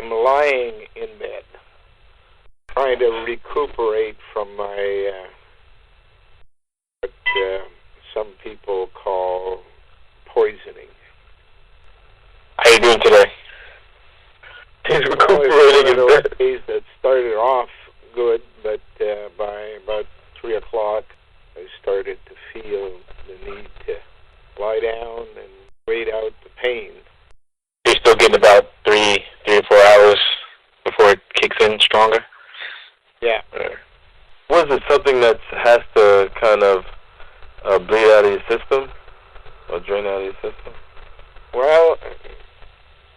am lying in bed, trying to recuperate from my what some people call poisoning. How are you doing today? He's recuperating in bed. Days that started off good, but by about 3 o'clock, I started to feel the need to lie down and wait out the pain. You're still getting about 3 or 4 hours before it kicks in stronger? Yeah. Was it something that has to kind of bleed out of your system or drain out of your system? Well,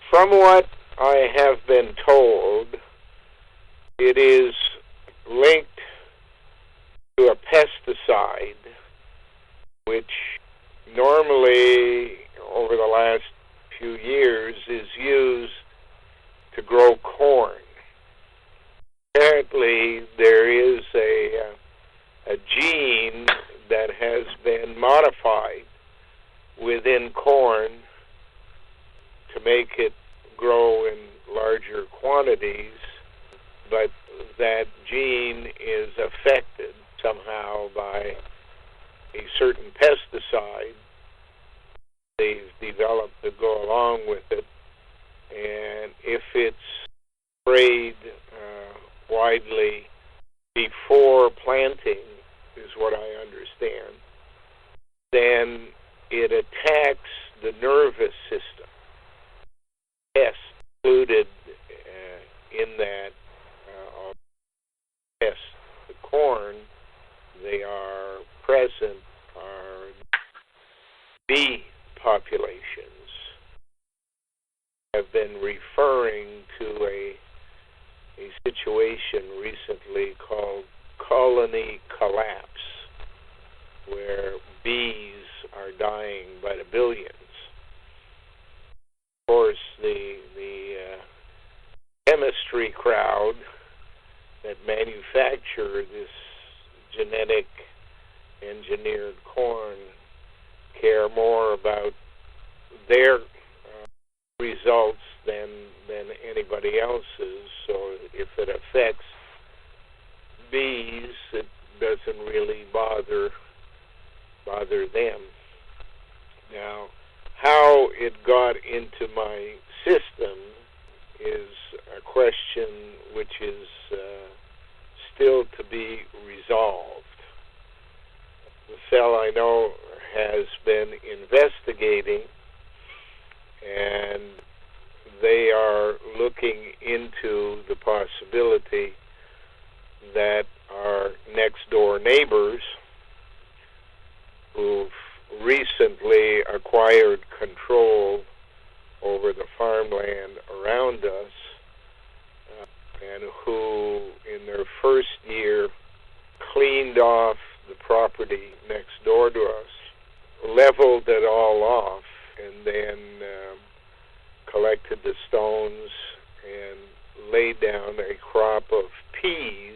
from what I have been told, it is linked to a pesticide, which normally over the last few years is used to grow corn. Apparently, there is a gene that has been modified within corn to make it grow in larger quantities, but that gene is affected somehow by a certain pesticide they've developed to go along with it, and if it's sprayed widely before planting, is what I understand, then it attacks the nervous system. Pests included in that pests, the corn, they are present, are bee populations. Have been referring to a situation recently called colony collapse, where bees are dying by the billions. Of course, the chemistry crowd that manufacture this genetic engineered corn care more about their results than anybody else's. So if it affects bees, it doesn't really bother them. Now, how it got into my system is a question which is still to be resolved. The cell I know has been investigating, and they are looking into the possibility that our next door neighbors, who've recently acquired control over the farmland around us, and who in their first year cleaned off the property next door to us, leveled it all off, and then collected the stones and laid down a crop of peas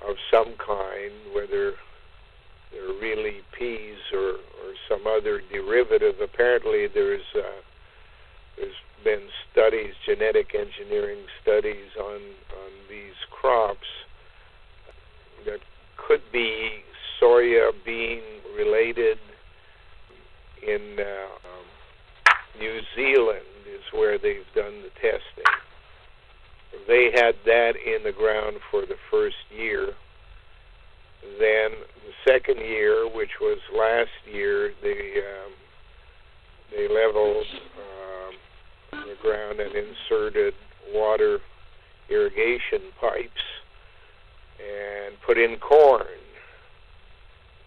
of some kind, whether they're really peas or some other derivative. Apparently there's been studies, genetic engineering studies on these crops that could be soya bean related. In New Zealand is where they've done the testing. They had that in the ground for the first year. Then the second year, which was last year, they leveled the ground and inserted water irrigation pipes and put in corn.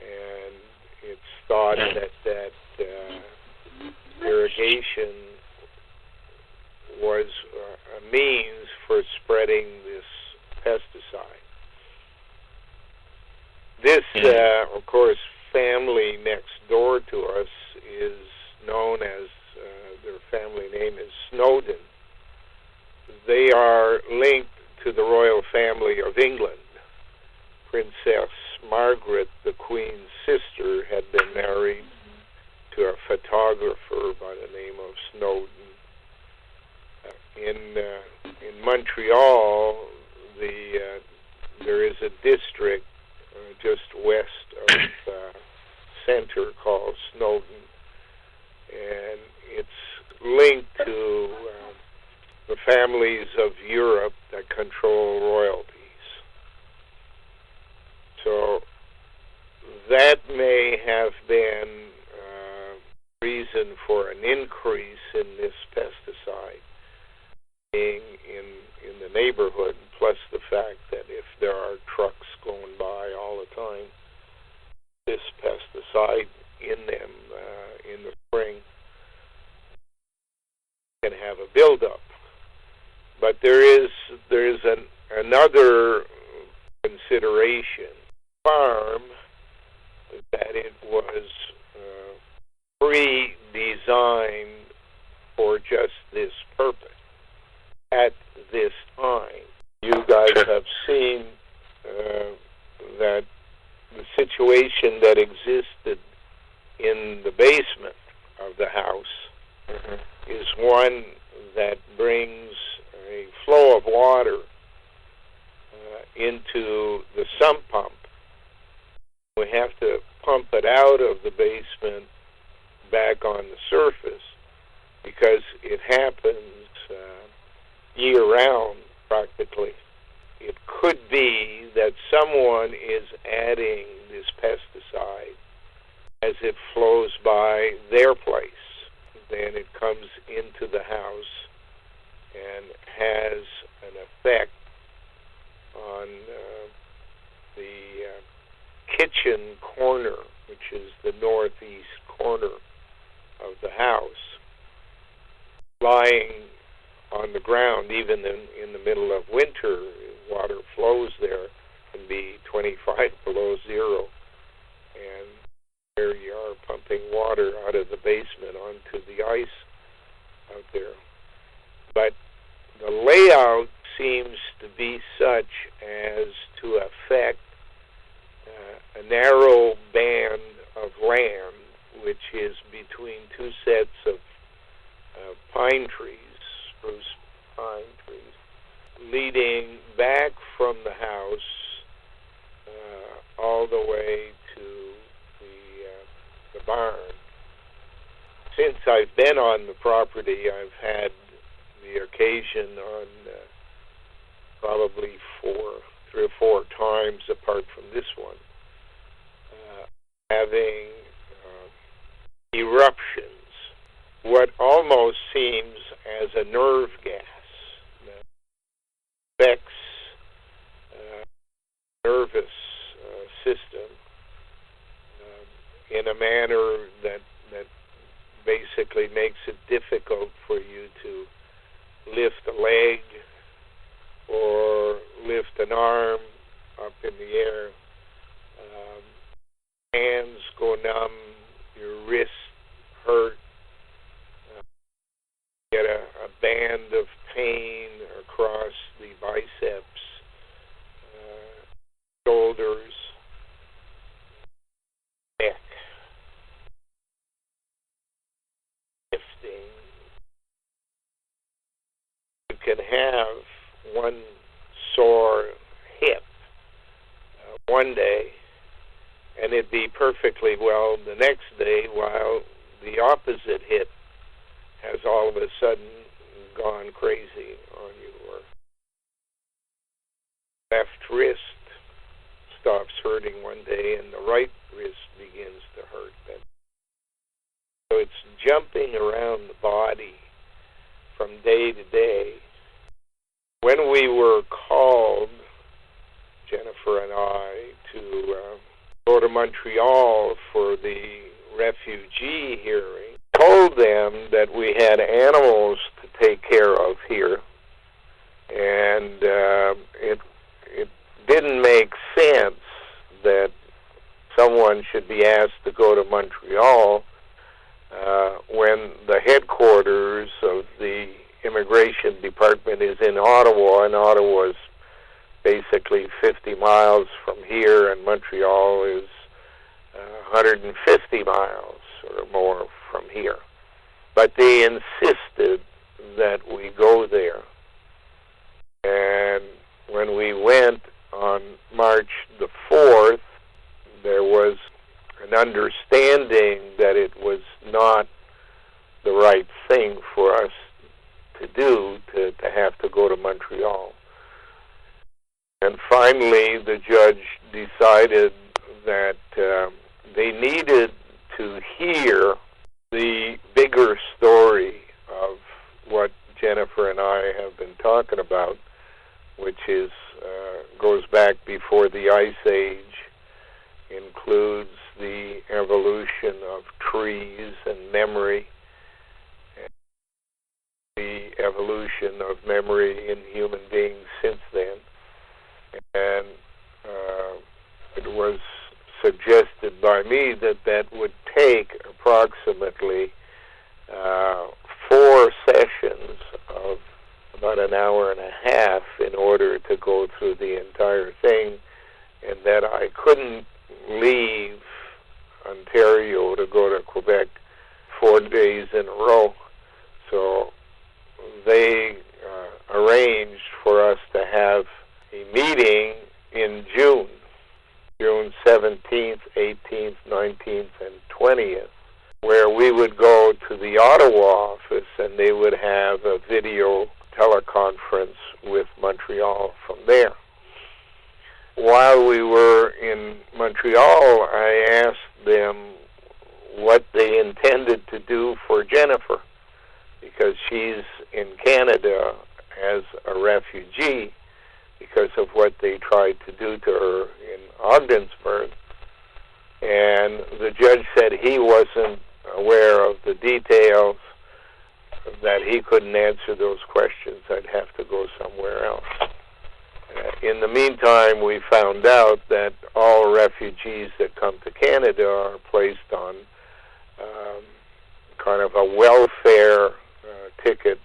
And it's thought that irrigation was a means for spreading this pesticide. This, of course, family next door to us is known as, their family name is Snowden. They are linked to the royal family of England. Princess Margaret, the Queen's sister, had been married to a photographer by the name of Snowden. in Montreal, there is a district just west of center called Snowden, and it's linked to the families of Europe that control royalties. So that may have been reason for an increase in this pesticide being in the neighborhood, plus the fact that if there are trucks going by all the time, this pesticide in them in the spring can have a buildup. But there is another consideration. Farm that it was pre-designed for just this purpose at this time. You guys have seen that the situation that existed in the basement of the house is one that brings a flow of water into the sump pump. We have to pump it out of the basement back on the surface because it happens year-round practically. It could be that someone is adding this pesticide as it flows by their place. Then it comes into the house and has an effect on the kitchen corner, which is the northeast corner of the house, lying on the ground. Even in the middle of winter, water flows there, can be 25 below zero, and there you are pumping water out of the basement onto the ice out there. But the layout seems to be such as to affect a narrow band of land, which is between two sets of pine trees, spruce pine trees, leading back from the house all the way to the barn. Since I've been on the property, I've had the occasion on probably 3 or 4 times, apart from this one, having eruptions, what almost seems as a nerve gas that affects nervous system in a manner that basically makes it difficult for you to lift a leg or lift an arm up in the air. Hands go numb, your wrists hurt, get a band of pain across the biceps, shoulders, neck, lifting. You can have one sore hip one day, and it'd be perfectly well the next day, while the opposite hip has all of a sudden gone crazy on you. Or left wrist stops hurting one day, and the right wrist begins to hurt. So it's jumping around the body from day to day. When we were called, Jennifer and I, to go to Montreal for the refugee hearing, told them that we had animals to take care of here, and it didn't make sense that someone should be asked to go to Montreal when the headquarters of the immigration department is in Ottawa, and Ottawa is basically 50 miles from here, and Montreal is 150 miles or more from here. But they insisted that we go there. And when we went on March the 4th, there was an understanding that it was not the right thing for us to do, to have to go to Montreal. And finally, the judge decided that they needed to hear the bigger story of what Jennifer and I have been talking about, which is goes back before the Ice Age, includes the evolution of trees and memory, and the evolution of memory in human beings since then. And it was suggested by me that that would take approximately 4 sessions of about an hour and a half in order to go through the entire thing, and that I couldn't leave Ontario to go to Quebec 4 days in a row. So they arranged for us to have a meeting in June 17th, 18th, 19th, and 20th, where we would go to the Ottawa office and they would have a video teleconference with Montreal from there. While we were in Montreal, I asked them what they intended to do for Jennifer, because she's in Canada as a refugee because of what they tried to do to her in Ogdensburg. And the judge said he wasn't aware of the details, that he couldn't answer those questions. I'd have to go somewhere else. In the meantime, we found out that all refugees that come to Canada are placed on kind of a welfare ticket,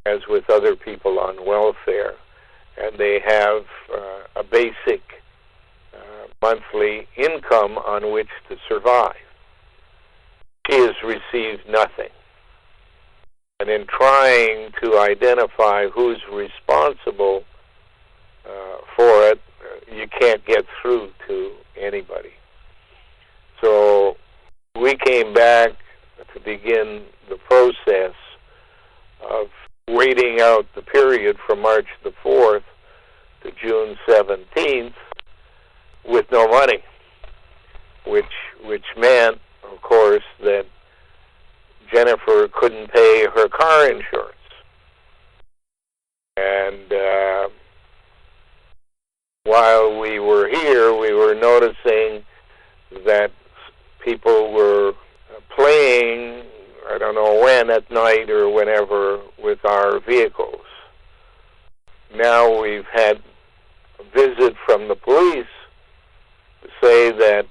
as with other people on welfare, and they have a basic monthly income on which to survive. She has received nothing. And in trying to identify who's responsible for it, you can't get through to anybody. So we came back to begin the process of waiting out the period from March the 4th to June 17th with no money, which meant, of course, that Jennifer couldn't pay her car insurance. And while we were here, we were noticing that people were playing, I don't know when, at night or whenever, with our vehicles. Now we've had a visit from the police to say that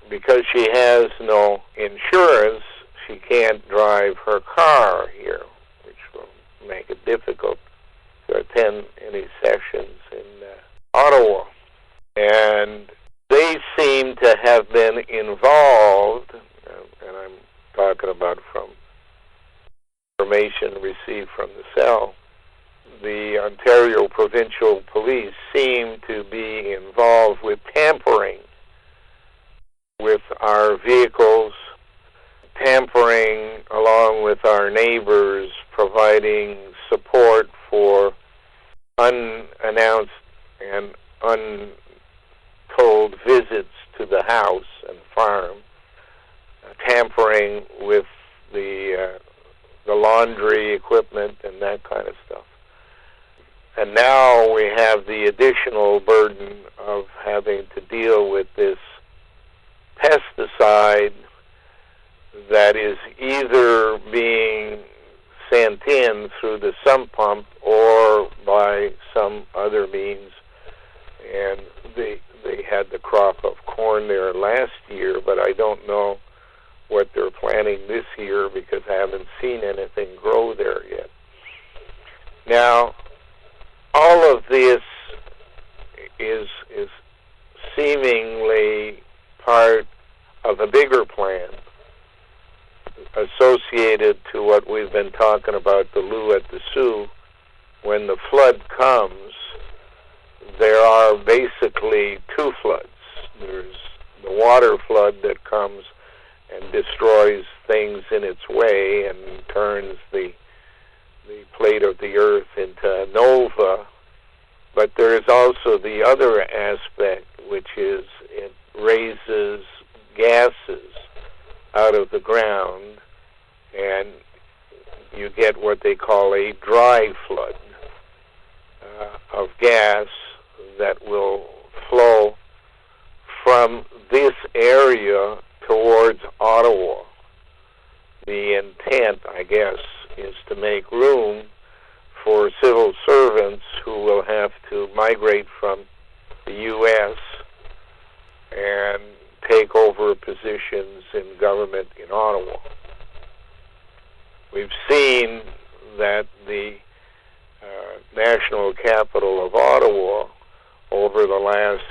because she has no insurance, she can't drive her car here, which will make it difficult to attend any sessions in Ottawa. And they seem to have been involved, and I'm talking about from information received from the cell, the Ontario Provincial Police seem to be involved with tampering with our vehicles, tampering along with our neighbors, providing support for unannounced and untold visits to the house and farm, tampering with the laundry equipment and that kind of stuff. And now we have the additional burden of having to deal with this pesticide that is either being sent in through the sump pump or by some other means. And they had the crop of corn there last year, but I don't know what they're planning this year because I haven't seen anything grow there yet. Now, all of this is seemingly part of a bigger plan associated to what we've been talking about, the Lou at the Sioux. When the flood comes, there are basically two floods. There's the water flood that comes and destroys things in its way and turns the plate of the earth into nova. But there is also the other aspect, which is it raises gases out of the ground, and you get what they call a dry flood of gas that will flow from this area towards Ottawa. The intent, I guess, is to make room for civil servants who will have to migrate from the U.S. and take over positions in government in Ottawa. We've seen that the national capital of Ottawa over the last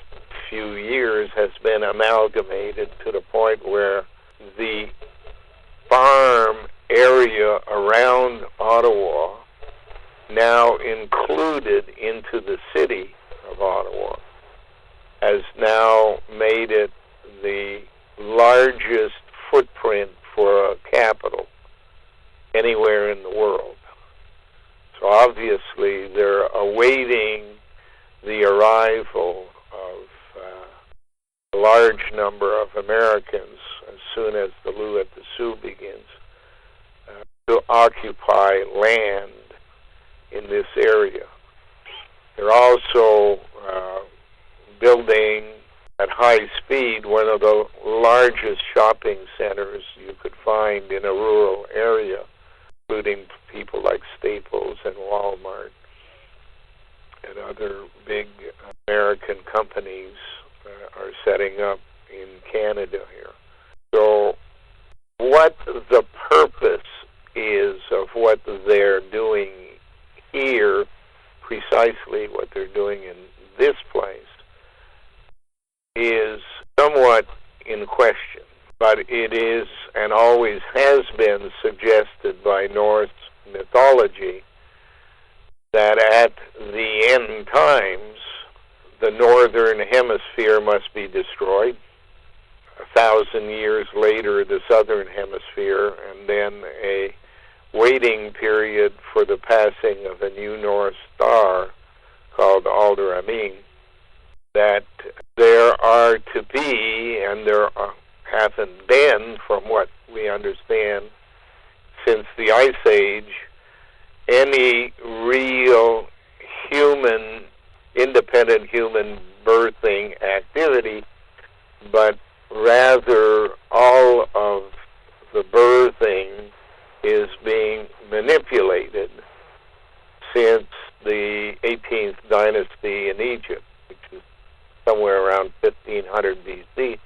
few years has been amalgamated to the point where the farm area around Ottawa, now included into the city of Ottawa, has now made it the largest footprint for a capital anywhere in the world. So obviously they're awaiting the arrival of a large number of Americans as soon as the Lou at the Sioux begins to occupy land in this area. They're also building at high speed one of the largest shopping centers you could find in a rural area, including people like Staples and Walmart and other big American companies are setting up in Canada here. So what the purpose is of what they're doing here, precisely what they're doing in this place, is somewhat in question. But it is, and always has been, suggested by Norse mythology that at the end times, the northern hemisphere must be destroyed. 1,000 years later, the southern hemisphere, and then a waiting period for the passing of a new North Star called Alderamin. That there are to be, and there haven't been, from what we understand, since the Ice Age, any real human, independent human birthing activity, but rather all of the birthing is being manipulated since the 18th dynasty in Egypt, which is somewhere around 1500 BC.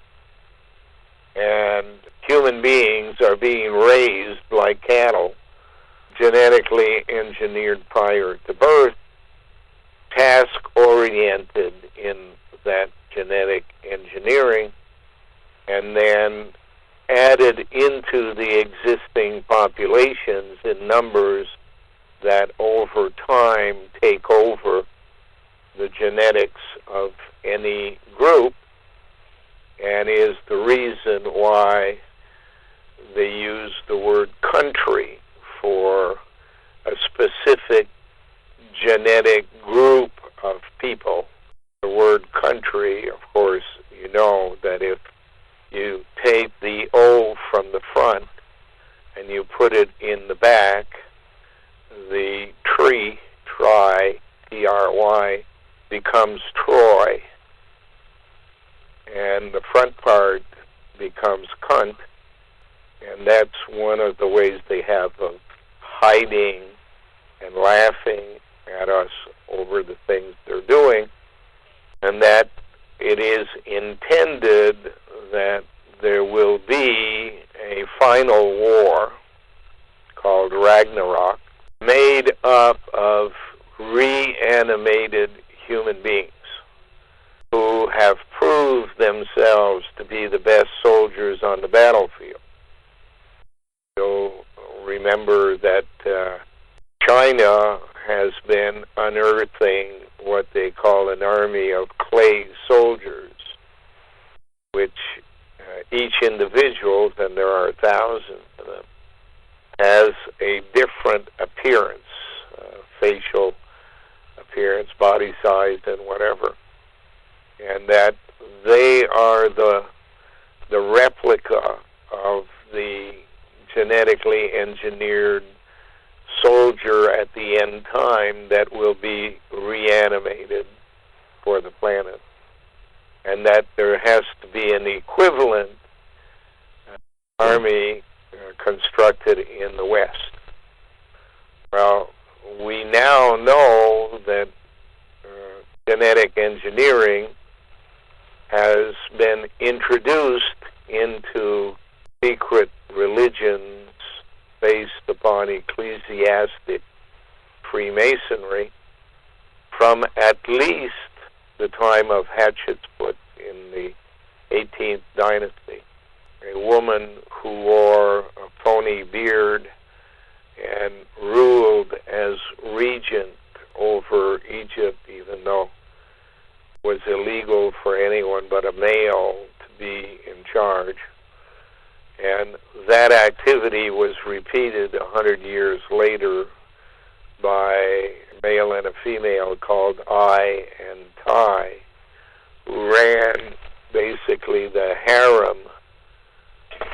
And human beings are being raised like cattle, genetically engineered prior to birth, task-oriented in that genetic engineering, and then added into the existing populations in numbers that over time take over the genetics of any group, and is the reason why they use the word country for a specific genetic group of people. The word country, of course, you know that if you take the O from the front and you put it in the back, the tree, try, T-R-Y, becomes Troy. And the front part becomes cunt. And that's one of the ways they have of hiding and laughing at us over the things they're doing. And that it is intended that there will be a final war called Ragnarok, made up of reanimated human beings who have proved themselves to be the best soldiers on the battlefield. You'll remember that China has been unearthing what they call an army of clay soldiers, which each individual, and there are thousands of them, has a different appearance, facial appearance, body size, and whatever. And that they are the replica of the genetically engineered soldier at the end time that will be reanimated for the planet. And that there has to be an equivalent army constructed in the West. Well, we now know that genetic engineering has been introduced into secret religions based upon ecclesiastic Freemasonry from at least the time of Hatshepsut in the 18th dynasty. A woman who wore a phony beard and ruled as regent over Egypt, even though it was illegal for anyone but a male to be in charge. And that activity was repeated 100 years later by a male and a female called Ai and Tai, who ran basically the harem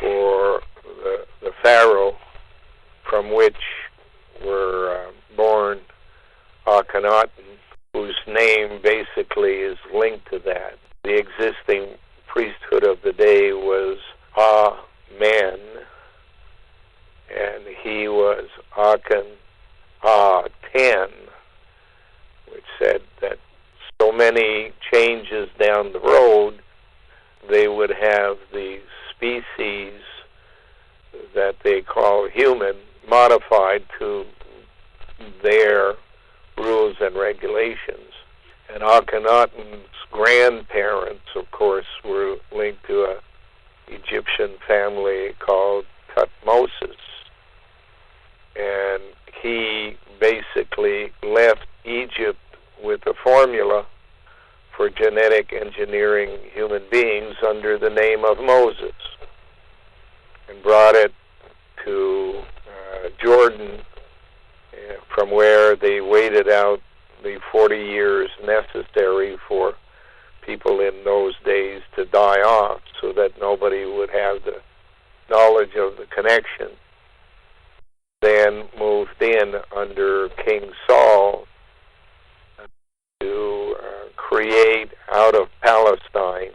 for the pharaoh, from which were born Akhenaten, whose name basically is linked to that. The existing priesthood of the day was Amen, and he was Akhenaten, which said that so many changes down the road, they would have the species that they call human modified to their rules and regulations. And Akhenaten's grandparents, of course, were linked to an Egyptian family called Tutmosis. And he basically left Egypt with a formula for genetic engineering human beings under the name of Moses, and brought it to Jordan, from where they waited out the 40 years necessary for people in those days to die off so that nobody would have the knowledge of the connection. Then moved in under King Saul to create out of Palestine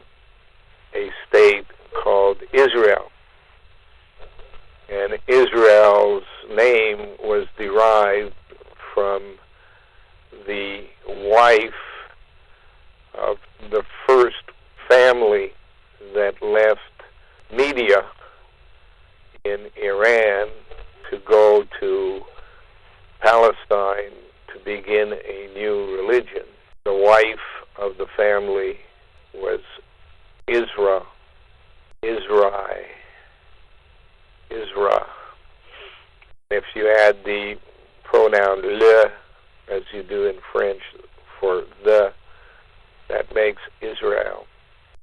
a state called Israel. And Israel's name was derived from the wife of the first family that left Media in Iran to go to Palestine to begin a new religion. The wife of the family was Isra. If you add the pronoun le, as you do in French for the, that makes Israel.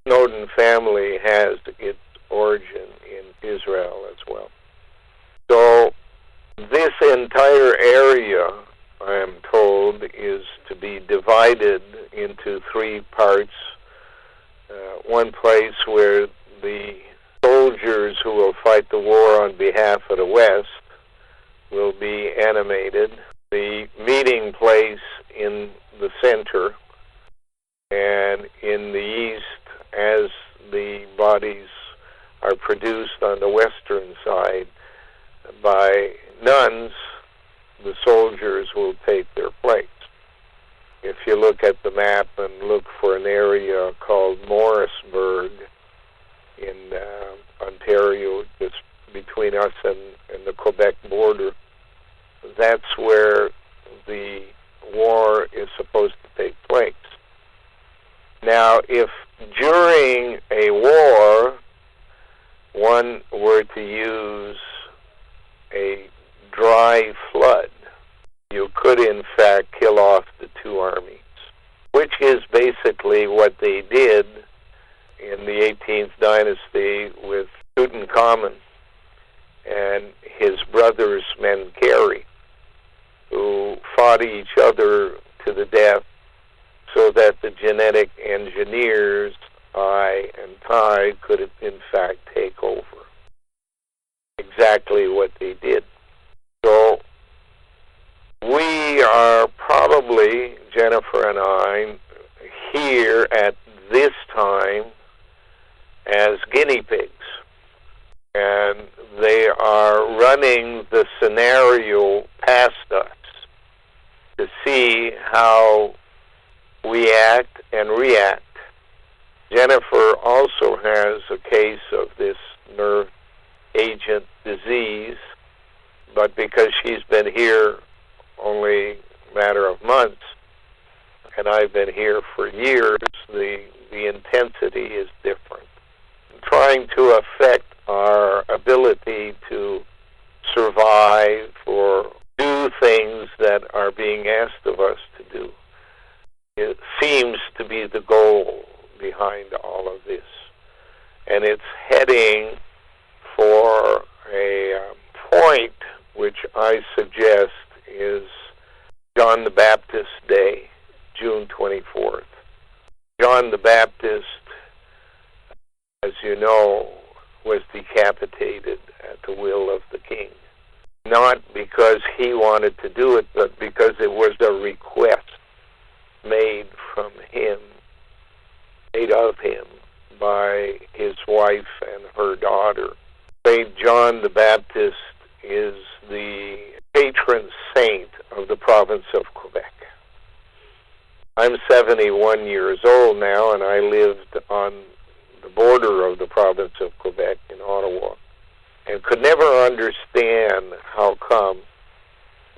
Snowden family has its origin in Israel as well. So this entire area, I am told, is to be divided into three parts. One place where the soldiers who will fight the war on behalf of the West will be animated. The meeting place in the center, and in the east, as the bodies are produced on the western side by nuns, the soldiers will take their place. If you look at the map and look for an area called Morrisburg in Ontario, just between us and the Quebec border, that's where the war is supposed to take place. Now, if during a war one were to use fact, kill off the two armies, which is basically what they did in the 18th dynasty with Tutankhamun and his brothers Menkaure, who fought each other to the death so that the genetic engineers, Ai and Tai, could in fact take over. Exactly what they did. So we are probably, Jennifer and I, here at this time as guinea pigs. And they are running the scenario past us to see how we act and react. Jennifer also has a case of this nerve agent disease, but because she's been here only a matter of months, and I've been here for years, the intensity is different. Trying to affect our ability to survive or do things that are being asked of us to do. It seems to be the goal behind all of this. And it's heading for a point which I suggest is John the Baptist Day, June 24th. John the Baptist, as you know, was decapitated at the will of the king. Not because he wanted to do it, but because it was a request made from him, made of him by his wife and her daughter. Saint John the Baptist is the patron saint of the province of Quebec. I'm 71 years old now, and I lived on the border of the province of Quebec in Ottawa, and could never understand how come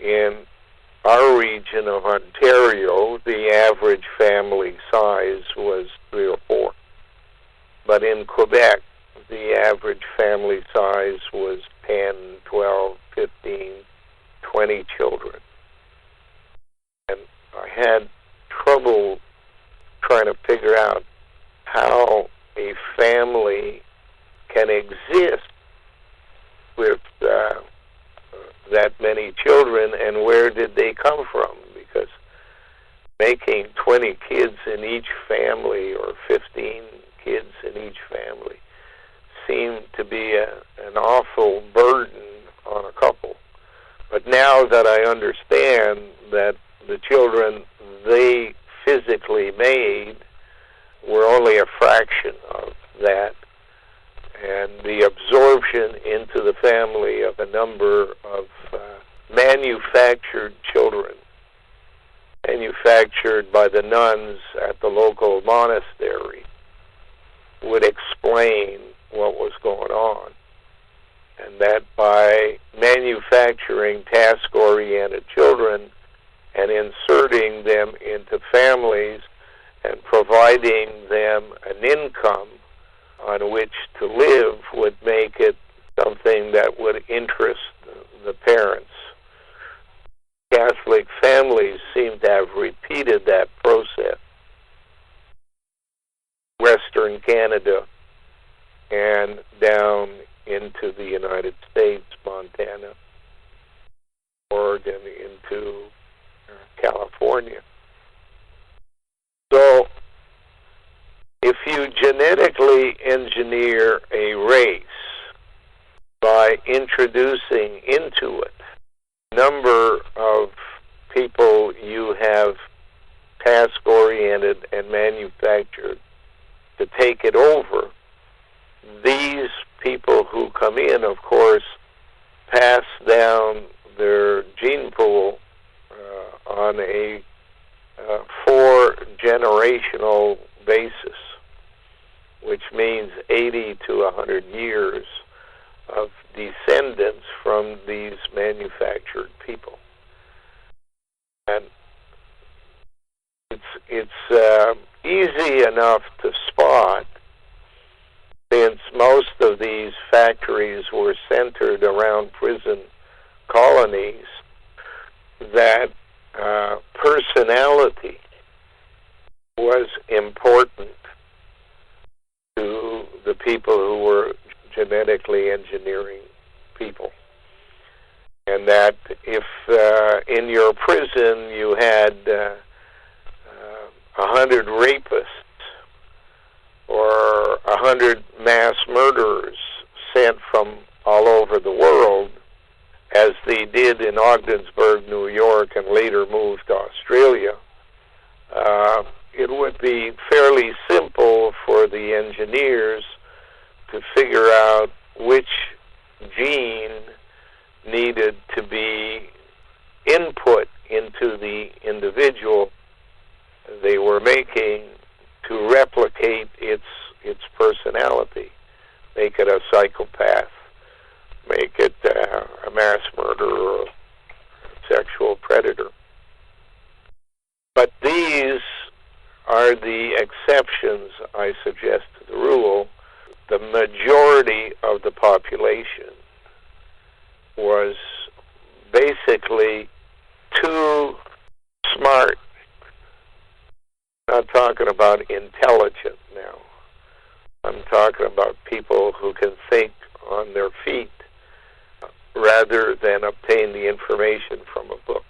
in our region of Ontario the average family size was 3 or 4. But in Quebec, the average family size was 10, 12, 15, 20 children. And I had trouble trying to figure out how a family can exist with that many children, and where did they come from? Because making 20 kids in each family or 15 kids in each family seemed to be an awful burden on a couple. But now that I understand that the children they physically made were only a fraction of that, and the absorption into the family of a number of manufactured children, manufactured by the nuns at the local monastery, would explain what was going on. And that by manufacturing task-oriented children and inserting them into families and providing them an income on which to live would make it something that would interest the parents. Catholic families seem to have repeated that process. Western Canada and down into the United States, Montana, Oregon, into California. So, if you genetically engineer a race by introducing into it a number of people you have task-oriented and manufactured to take it over, these people who come in, of course, pass down their gene pool on a 4-generational basis, which means 80 to 100 years of descendants from these manufactured people. And it's easy enough to spot, since most of these factories were centered around prison colonies, that personality was important to the people who were genetically engineering people. And that if in your prison you had 100 rapists or 100 mass murderers sent from all over the world, as they did in Ogdensburg, New York, and later moved to Australia, it would be fairly simple for the engineers to figure out which gene needed to be input into the individual they were making to replicate its personality. Make it a psychopath, make it a mass murderer or sexual predator. But these are the exceptions, I suggest, to the rule. The majority of the population was basically too smart. I'm not talking about intelligent now. I'm talking about people who can think on their feet rather than obtain the information from a book.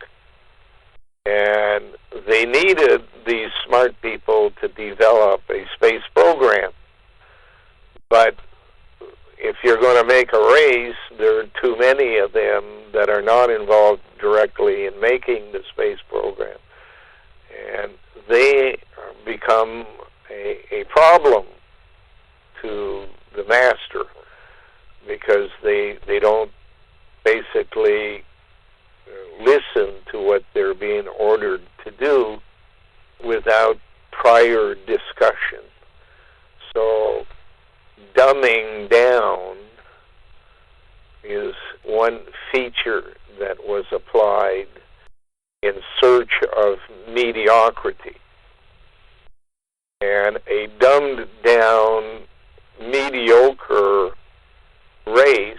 And they needed these smart people to develop a space program. But if you're going to make a race, there are too many of them that are not involved directly in making the space program. And they become a problem to the master because they don't basically listen to what they're being ordered to do without prior discussion. So dumbing down is one feature that was applied in search of mediocrity. And a dumbed down, mediocre race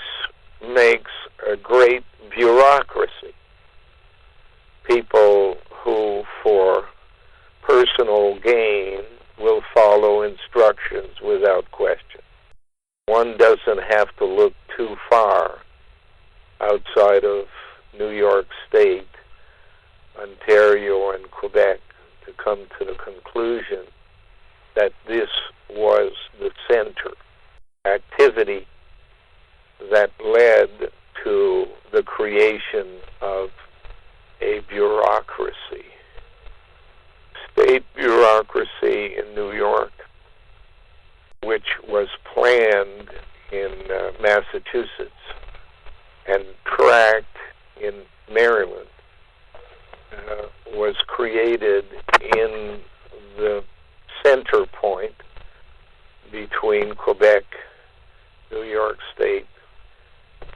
makes a great bureaucracy. People who, for personal gain, will follow instructions without question. One doesn't have to look too far outside of New York State, Ontario, and Quebec to come to the conclusion that this was the center activity that led to the creation of a bureaucracy. State bureaucracy in New York, which was planned in Massachusetts and tracked in Maryland, was created in the center point between Quebec, New York State,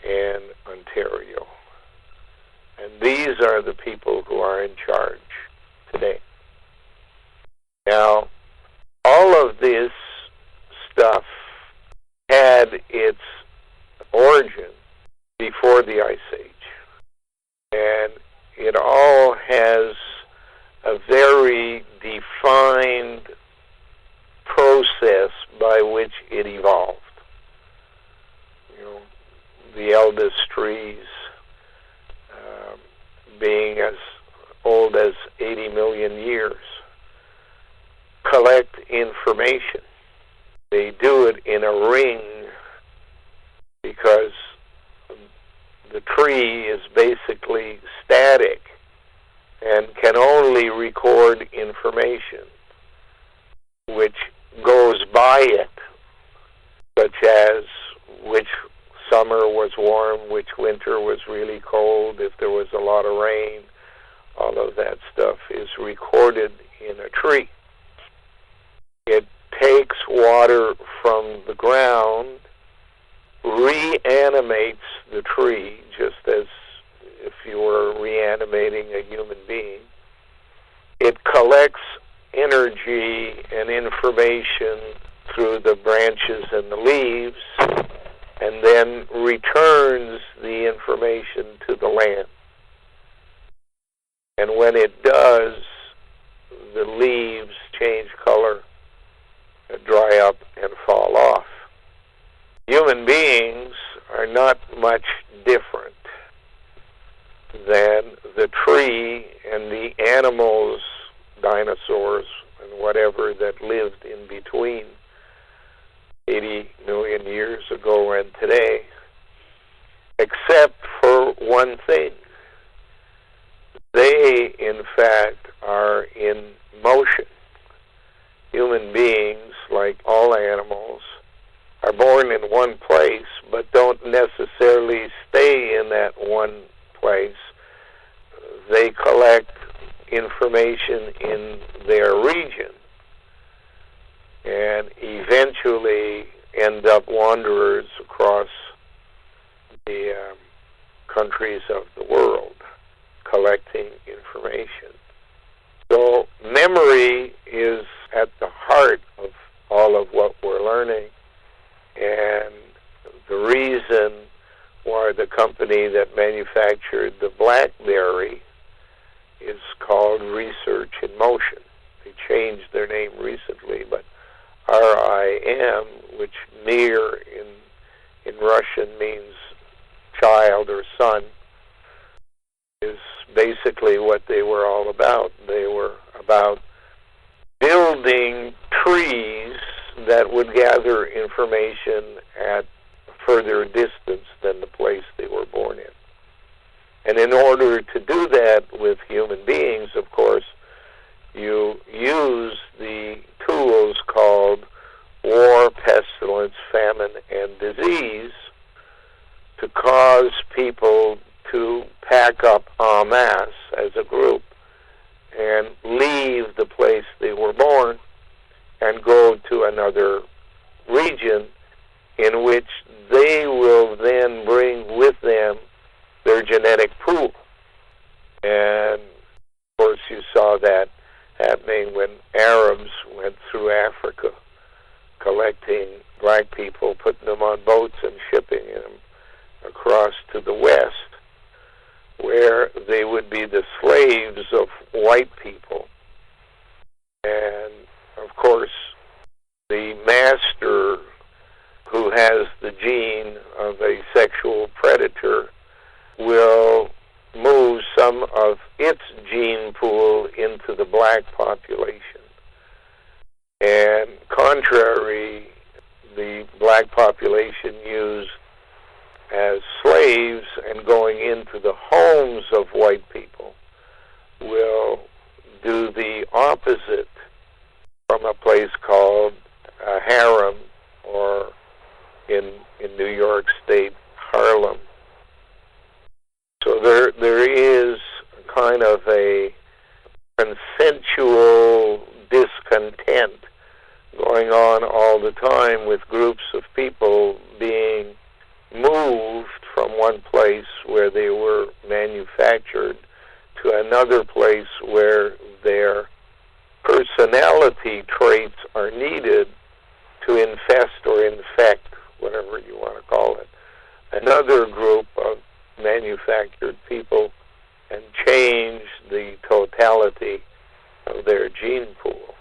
and Ontario. And these are the people who are in charge today. Now, all of this stuff had its origin before the Ice Age. And it all has a very defined process by which it evolved. You know, the eldest trees being as old as 80 million years collect information. They do it in a ring because the tree is basically static and can only record information which goes by it, such as which summer was warm, which winter was really cold, if there was a lot of rain. All of that stuff is recorded in a tree. It takes water from the ground, reanimates the tree, just as if you were reanimating a human being. It collects energy and information through the branches and the leaves, and then returns the information to the land. And when it does, the leaves change color, dry up, and fall off. Human beings are not much different than the tree and the animals, dinosaurs, and whatever that lived in between 80 million years ago and today, except for one thing. They, in fact, are in motion. Human beings, like all animals, are born in one place, but don't necessarily stay in that one place. They collect information in their region and eventually end up wanderers across the countries of the world, collecting information. So memory is at the heart of all of what we're learning, and the reason why the company that manufactured the BlackBerry is called Research in Motion. They changed their name recently, but RIM, which Mir in Russian means child or son, is basically what they were all about. They were about building trees that would gather information at a further distance than the place they were born in. And in order to do that with human beings, of course, you use the tools called war, pestilence, famine, and disease to cause people to pack up en masse as a group and leave the place they were born and go to another region in which they will then bring with them their genetic pool. And of course you saw that happening when Arabs went through Africa, collecting black people, putting them on boats and shipping them across to the West, where they would be the slaves of white people. And of course, the master who has the gene of a sexual predator will move some of its gene pool into the black population. And contrary, the black population used as slaves and going into the homes of white people will do the opposite from a place called a harem, or in New York State, Harlem. So there is kind of a consensual discontent going on all the time with groups of people being moved from one place where they were manufactured to another place where their personality traits are needed to infest or infect, whatever you want to call it, another group of manufactured people and change the totality of their gene pool.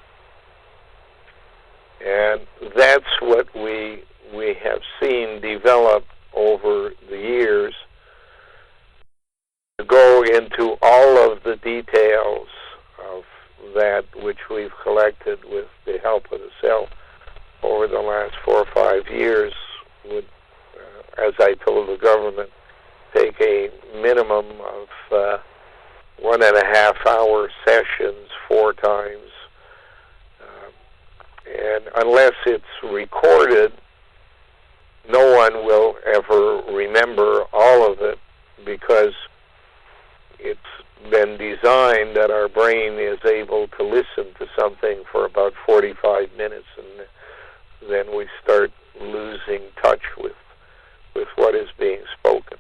And that's what we have seen develop over the years. To go into all of the details of that which we've collected with the help of the cell over the last 4 or 5 years would, as I told the government, take a minimum of 1.5 hour sessions 4 times. And unless it's recorded, no one will ever remember all of it, because it's been designed that our brain is able to listen to something for about 45 minutes, and then we start losing touch with what is being spoken.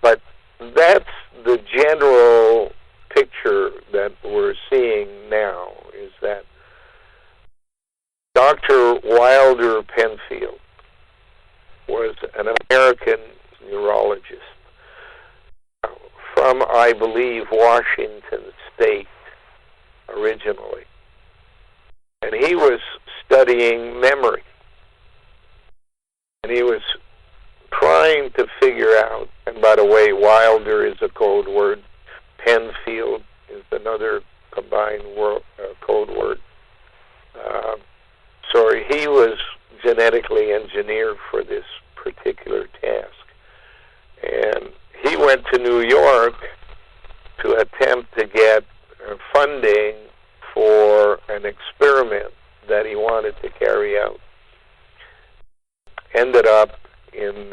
But that's the general picture that we're seeing now, is that Dr. Wilder Penfield was an American neurologist from, I believe, believe, Washington State originally. And he was studying memory. And he was trying to figure out, and by the way, Wilder is a code word, Penfield is another combined code word. So he was genetically engineered for this particular task. And he went to New York to attempt to get funding for an experiment that he wanted to carry out. Ended up in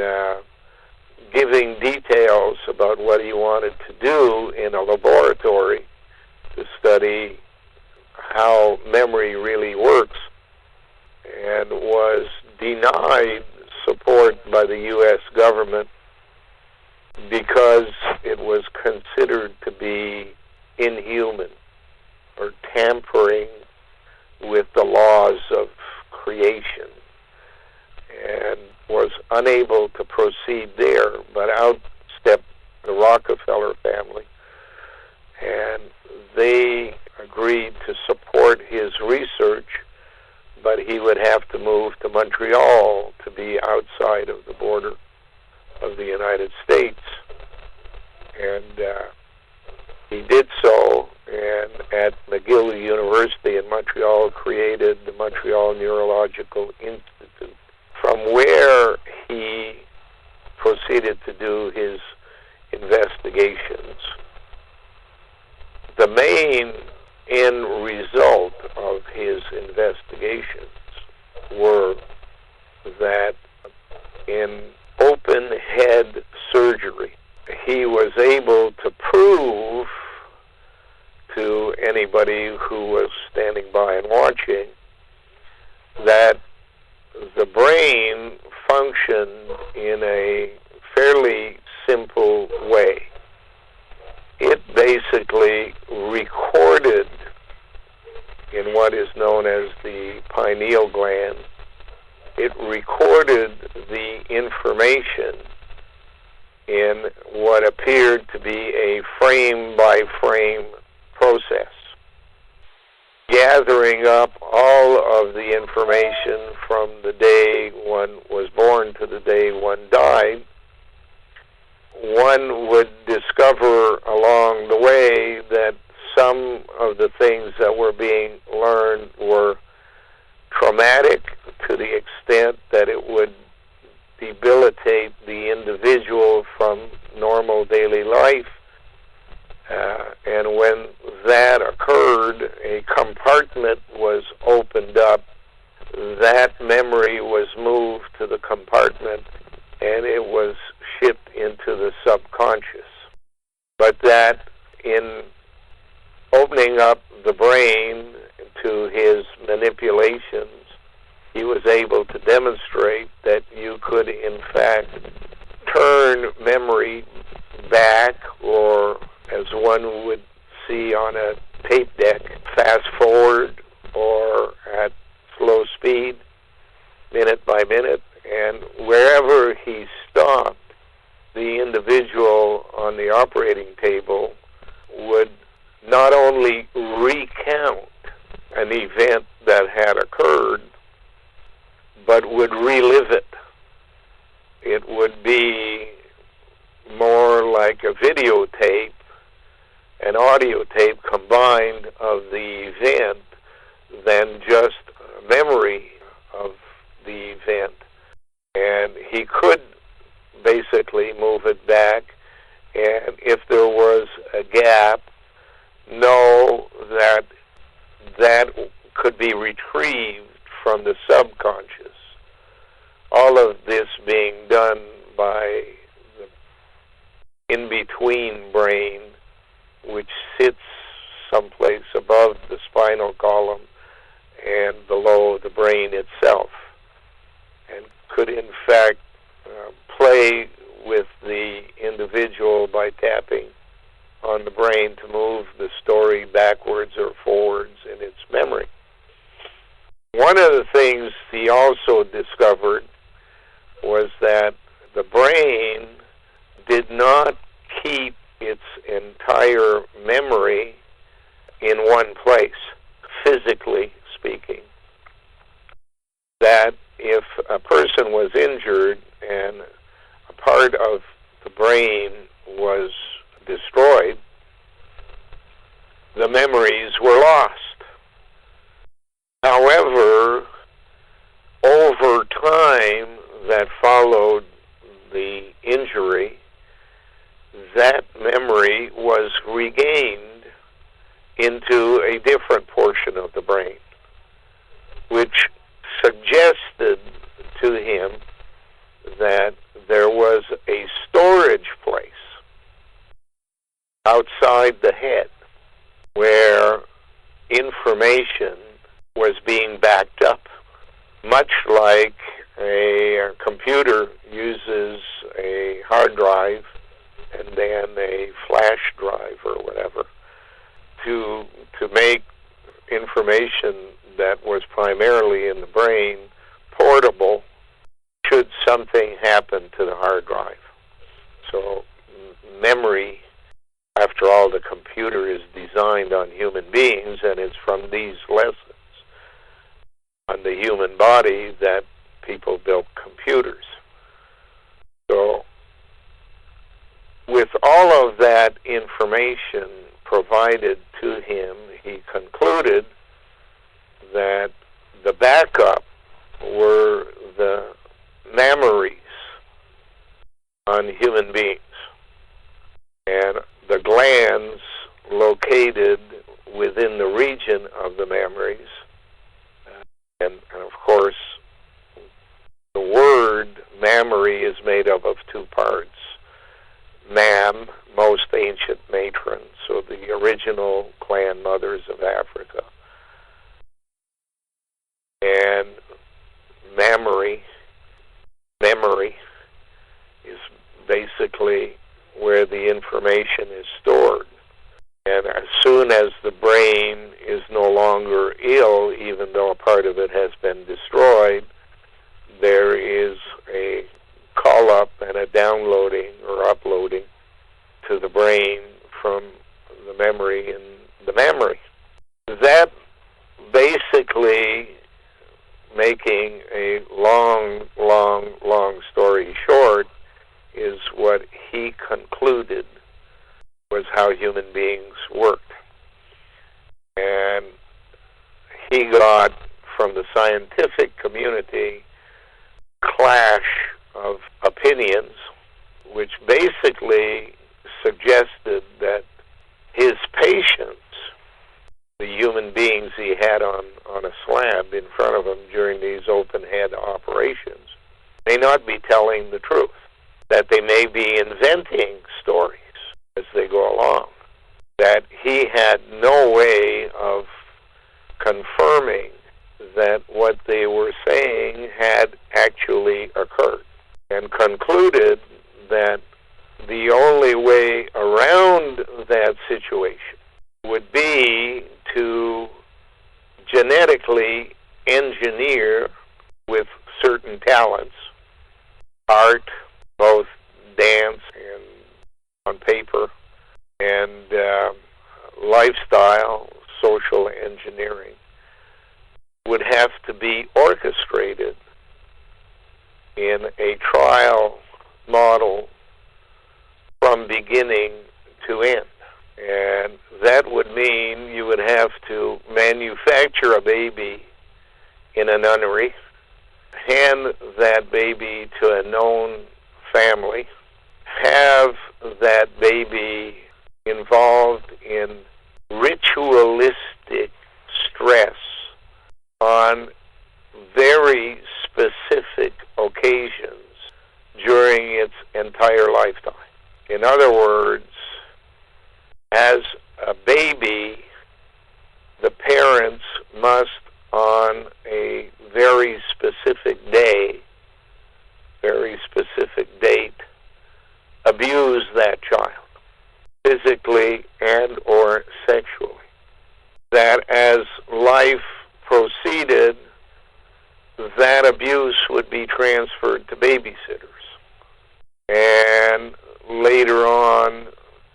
giving details about what he wanted to do in a laboratory to study how memory really works, and was denied support by the U.S. government because it was considered to be inhuman or tampering with the laws of creation, and was unable to proceed there, but out stepped the Rockefeller family, and they agreed to support his research, but he would have to move to Montreal to be outside of the border of the United States. And he did so, and at McGill University in Montreal created the Montreal Neurological Institute, from where he proceeded to do his investigations. The main end result of his investigations were that in open head surgery, he was able to prove to anybody who was standing by and watching that the brain functioned in a fairly simple way. It basically recorded in what is known as the pineal gland, it recorded the information in what appeared to be a frame-by-frame process, gathering up all of the information from the day one was born to the day one died. One would discover along the way that some of the things that were being learned were traumatic to the extent that it would debilitate the individual from normal daily life. And when that occurred, a compartment was opened up. That memory was moved to the compartment, and it was shipped into the subconscious. But that in opening up the brain to his manipulations, he was able to demonstrate that you could, in fact, turn memory back, or as one would see on a tape deck, fast forward or at slow speed, minute by minute, and wherever he stopped, the individual on the operating table would not only recount an event that had occurred, but would relive it. It would be more like a videotape, an audio tape combined of the event, than just a memory of the event. And he could basically move it back, and if there was a gap, know that that could be retrieved from the subconscious. All of this being done by the in-between brain, which sits someplace above the spinal column and below the brain itself, and could in fact play with the individual by tapping on the brain to move the story backwards or forwards in its memory. One of the things he also discovered was that the brain did not keep its entire memory in one place, physically speaking. That if a person was injured and a part of the brain was destroyed, the memories were lost. However, over time that followed the injury, that memory was regained into a different portion of the brain, which suggested to him that there was a storage place outside the head where information was being backed up, much like a computer uses a hard drive and then a flash drive or whatever to make information that was primarily in the brain portable should something happen to the hard drive. So memory, after all, the computer is designed on human beings, and it's from these lessons on the human body that people built computers. So with all of that information provided to him, he concluded that the backup were the memories on human beings, and the glands located within the region of the memories. And of course, the word mammary is made up of two parts. Mam, most ancient matron, so the original clan mothers of Africa. And memory is basically where the information is stored. And as soon as the brain is no longer ill, even though a part of it has been destroyed, there is a call-up and a downloading or uploading to the brain from the memory in the memory. That basically, making a long story short, is what he concluded was how human beings worked. And he got, from the scientific community, clash of opinions, which basically suggested that his patients, the human beings he had on a slab in front of him during these open-head operations, may not be telling the truth, that they may be inventing stories as they go along, that he had no way of confirming that what they were saying had actually occurred, and concluded that the only way around that situation would be to genetically engineer with certain talents, art, both dance and on paper, and lifestyle, social engineering, would have to be orchestrated in a trial model from beginning to end. And that would mean you would have to manufacture a baby in a nunnery, hand that baby to a known family, have that baby involved in ritualistic stress on very specific occasions during its entire lifetime. In other words, as a baby, the parents must, on a very specific day, very specific date, abuse that child, physically and or sexually. That as life proceeded, that abuse would be transferred to babysitters, and later on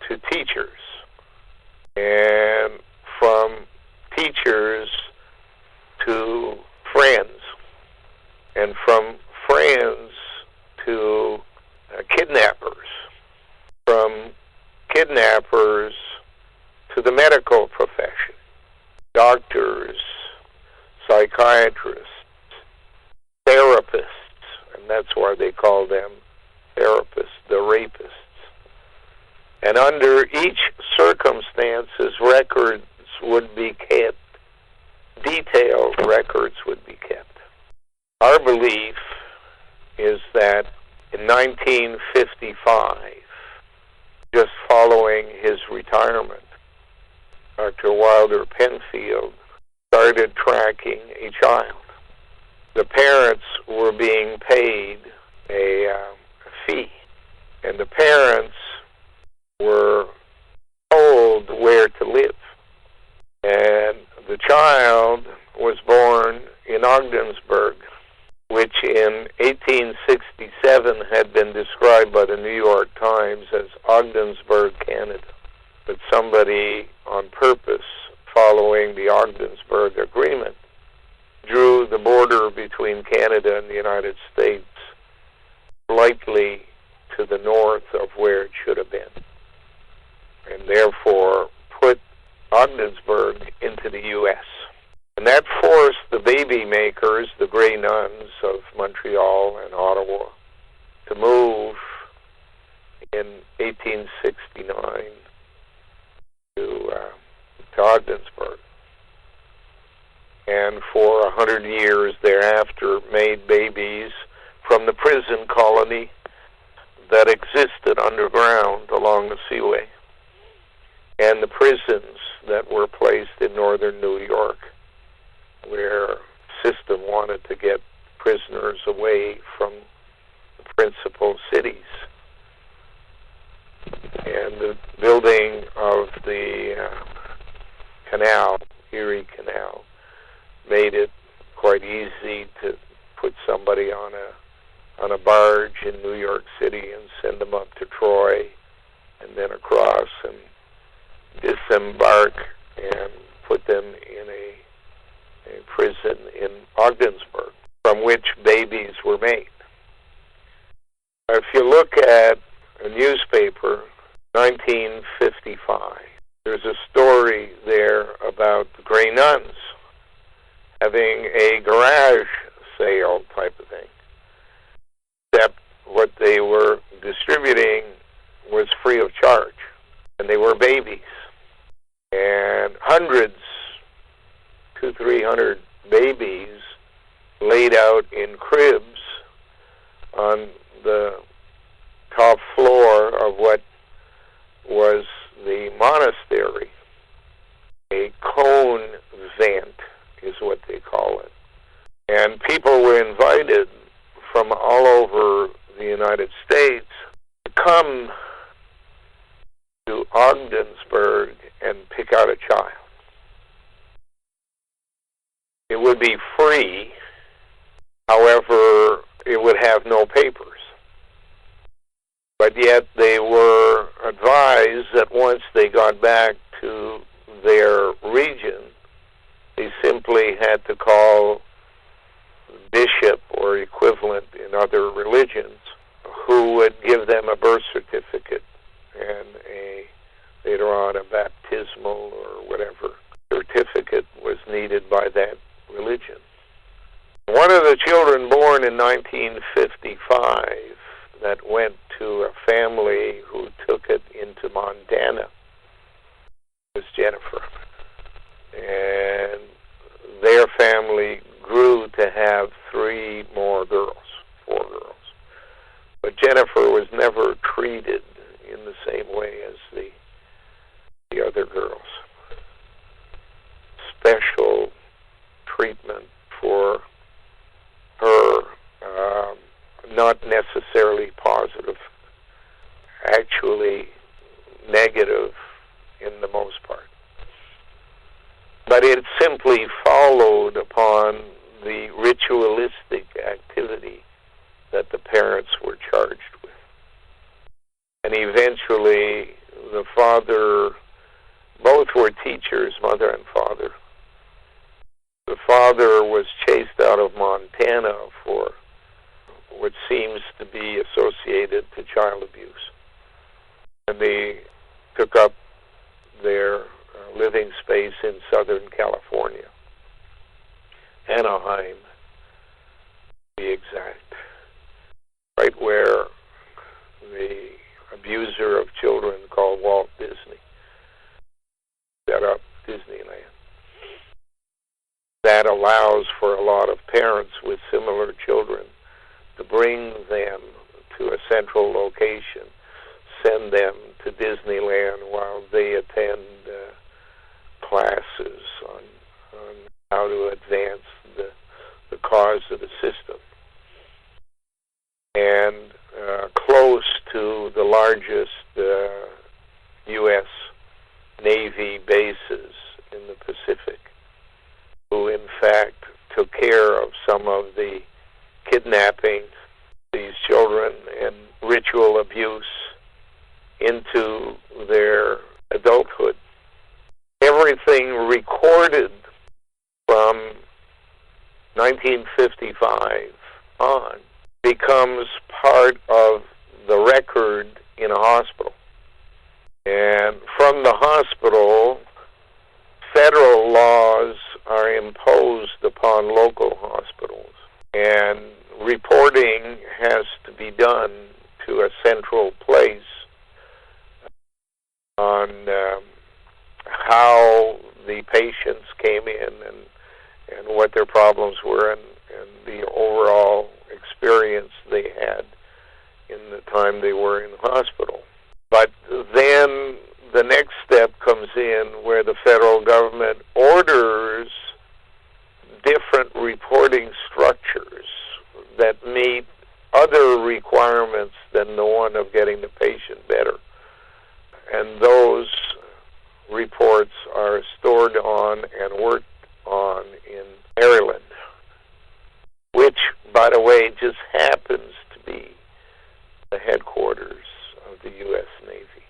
to teachers, and from teachers to friends, and from friends to kidnappers, from kidnappers to the medical profession, doctors, psychiatrists, therapists, and that's why they call them therapists, the rapists. And under each circumstances, records would be kept, detailed records would be kept. Our belief is that in 1955, just following his retirement, Dr. Wilder Penfield started tracking a child. The parents were being paid a fee, and the parents were told where to live. And the child was born in Ogdensburg, which in 1867 had been described by the New York Times as Ogdensburg, Canada. But somebody on purpose, following the Ogdensburg Agreement, drew the border between Canada and the United States slightly to the north of where it should have been, and therefore put Ogdensburg into the U.S. And that forced the baby makers, the Grey Nuns of Montreal and Ottawa, to move in 1869 to Ogdensburg. And for 100 years thereafter made babies from the prison colony that existed underground along the seaway, and the prisons that were placed in northern New York, where the system wanted to get prisoners away from the principal cities. And the building of the canal, Erie Canal, made it quite easy to put somebody on a barge in New York City and send them up to Troy, and then across and disembark and put them in a prison in Ogdensburg, from which babies were made. If you look at a newspaper, 1955, there's a story there about the Grey Nuns having a garage sale type of thing, except what they were distributing was free of charge, and they were babies. And hundreds, 200-300 babies laid out in cribs on the top floor of what was the monastery. A cone vent is what they call it. And people were invited from all over the United States to come to Ogdensburg and pick out a child. It would be free, however, it would have no papers. But yet they were advised that once they got back to their region, they simply had to call bishop or equivalent in other religions, who would give them a birth certificate and later on a baptismal or whatever certificate was needed by that religion. One of the children born in 1955 that went to a family who took it into Montana was Jennifer. And their family grew to have 3 more girls, 4 girls. But Jennifer was never treated in the same way as the other girls. Special treatment for her, not necessarily positive, actually negative in the most part. But it simply followed upon the ritualistic activity that the parents were charged with. And eventually the father Both were teachers, mother and father. The father was chased out of Montana for what seems to be associated to child abuse. And they took up their living space in Southern California, Anaheim, to be exact, right where the abuser of children called Walt Disney set up Disneyland. That allows for a lot of parents with similar children to bring them to a central location, send them to Disneyland while they attend classes on how to advance the cause of the system. And close to the largest U.S. Navy bases in the Pacific, who in fact took care of some of the kidnapping these children and ritual abuse into their adulthood. Everything recorded from 1955 on becomes part of the record in a hospital. And from the hospital, federal laws are imposed upon local hospitals, and reporting has to be done to a central place on how the patients came in and what their problems were and the overall experience they had in the time they were in the hospital. But then the next step comes in where the federal government orders different reporting structures that meet other requirements than the one of getting the patient better. And those reports are stored on and worked on in Maryland, which, by the way, just happens to be the headquarters of the U.S. Navy.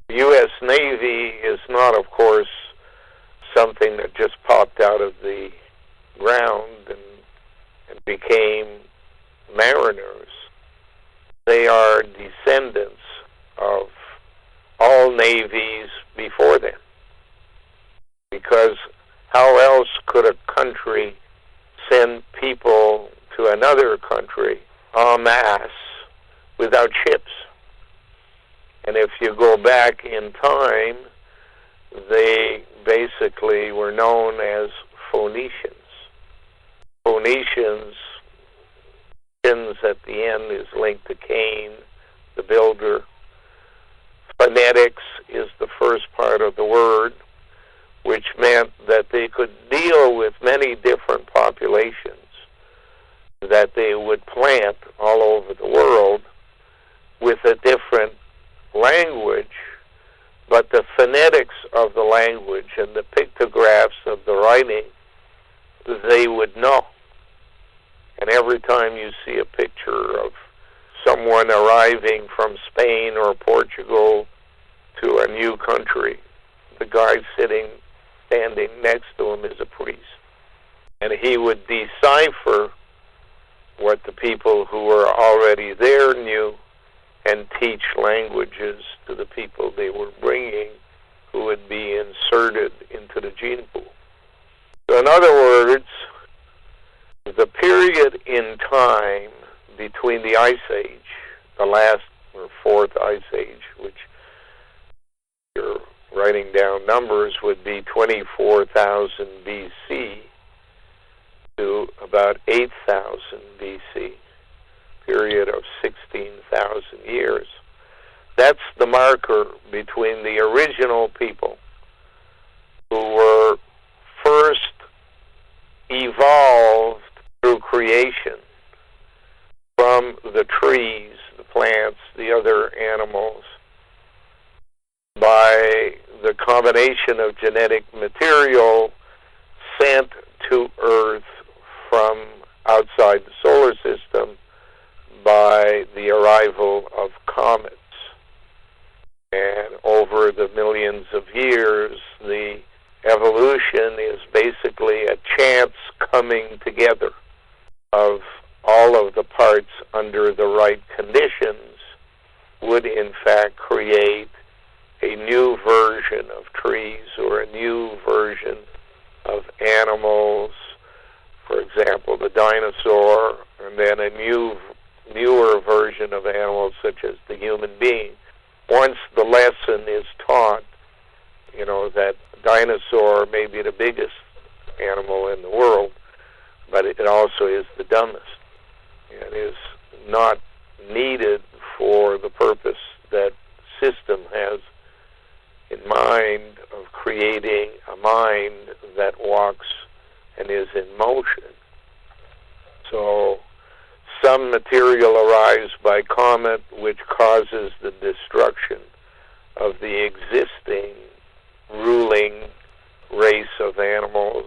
The U.S. Navy is not, of course, something that just popped out of the ground and became mariners. They are descendants of all navies before them. Because how else could a country send people to another country en masse without ships? And if you go back in time, they basically were known as Phoenicians. Phoenicians, Phoenicians at the end is linked to Cain, the builder. Phonetics is the first part of the word, which meant that they could deal with many different populations that they would plant all over the world with a different language, but the phonetics of the language and the pictographs of the writing, they would know. And every time you see a picture of someone arriving from Spain or Portugal to a new country, the guy standing next to him is a priest. And he would decipher what the people who were already there knew and teach languages to the people they were bringing, who would be inserted into the gene pool. So in other words, the period in time between the Ice Age, the last or fourth Ice Age, which you're writing down numbers, would be 24,000 BC to about 8,000 BC, period of 16,000 years. That's the marker between the original people who were first evolved through creation from the trees, the plants, the other animals, by the combination of genetic material sent to Earth from outside the solar system by the arrival of comets. And over the millions of years, the evolution is basically a chance coming together of all of the parts under the right conditions would in fact create a new version of trees or a new version of animals, for example, the dinosaur, and then a newer version of animals such as the human being. Once the lesson is taught, that dinosaur may be the biggest animal in the world, but it also is the dumbest and is not needed for the purpose that system has in mind of creating a mind that walks and is in motion. So some material arrives by comet which causes the destruction of the existing ruling race of animals,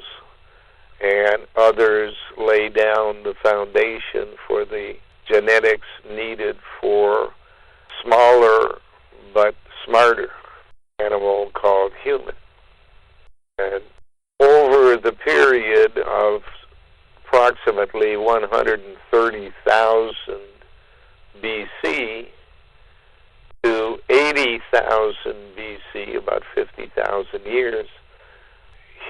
and others lay down the foundation for the genetics needed for smaller but smarter animal called human. And over the period of approximately 130,000 BC to 80,000 BC, about 50,000 years,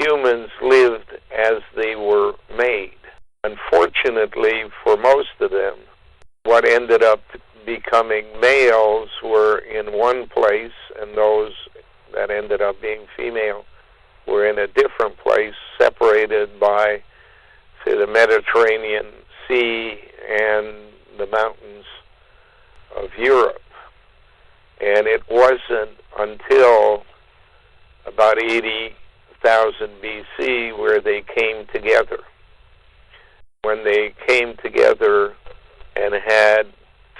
humans lived as they were made. Unfortunately, for most of them, what ended up becoming males were in one place, and those that ended up being female were in a different place, separated by, say, the Mediterranean Sea and the mountains of Europe. And it wasn't until about 80,000 BC where they came together. When they came together and had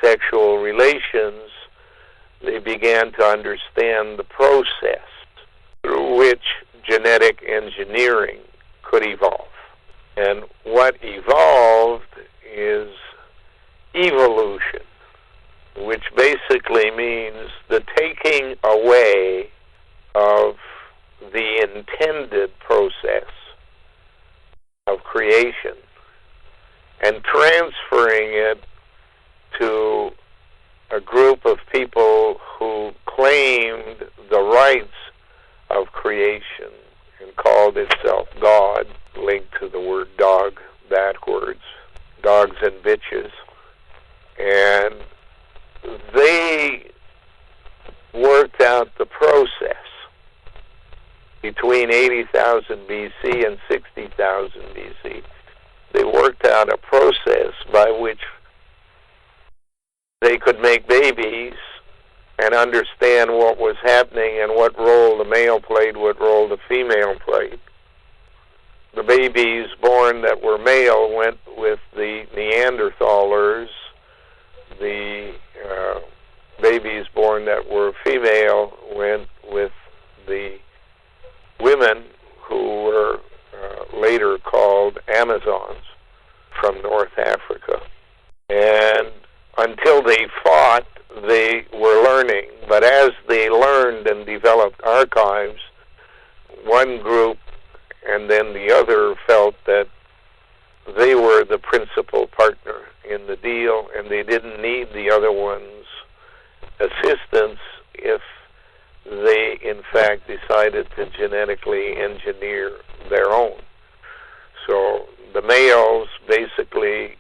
sexual relations, they began to understand the process through which genetic engineering could evolve. And what evolved is evolution, which basically means the taking away of the intended process of creation and transferring it to a group of people who claimed the rights of creation and called itself God, linked to the word dog backwards, dogs and bitches. And they worked out the process between 80,000 BC and 60,000 BC. They worked out a process by which they could make babies and understand what was happening and what role the male played, what role the female played. The babies born that were male went with the Neanderthalers. The babies born that were female went with the women who were later called Amazons from North Africa. And until they fought, they were learning. But as they learned and developed archives, one group and then the other felt that they were the principal partner in the deal, and they didn't need the other one's assistance if they, in fact, decided to genetically engineer their own. So the males basically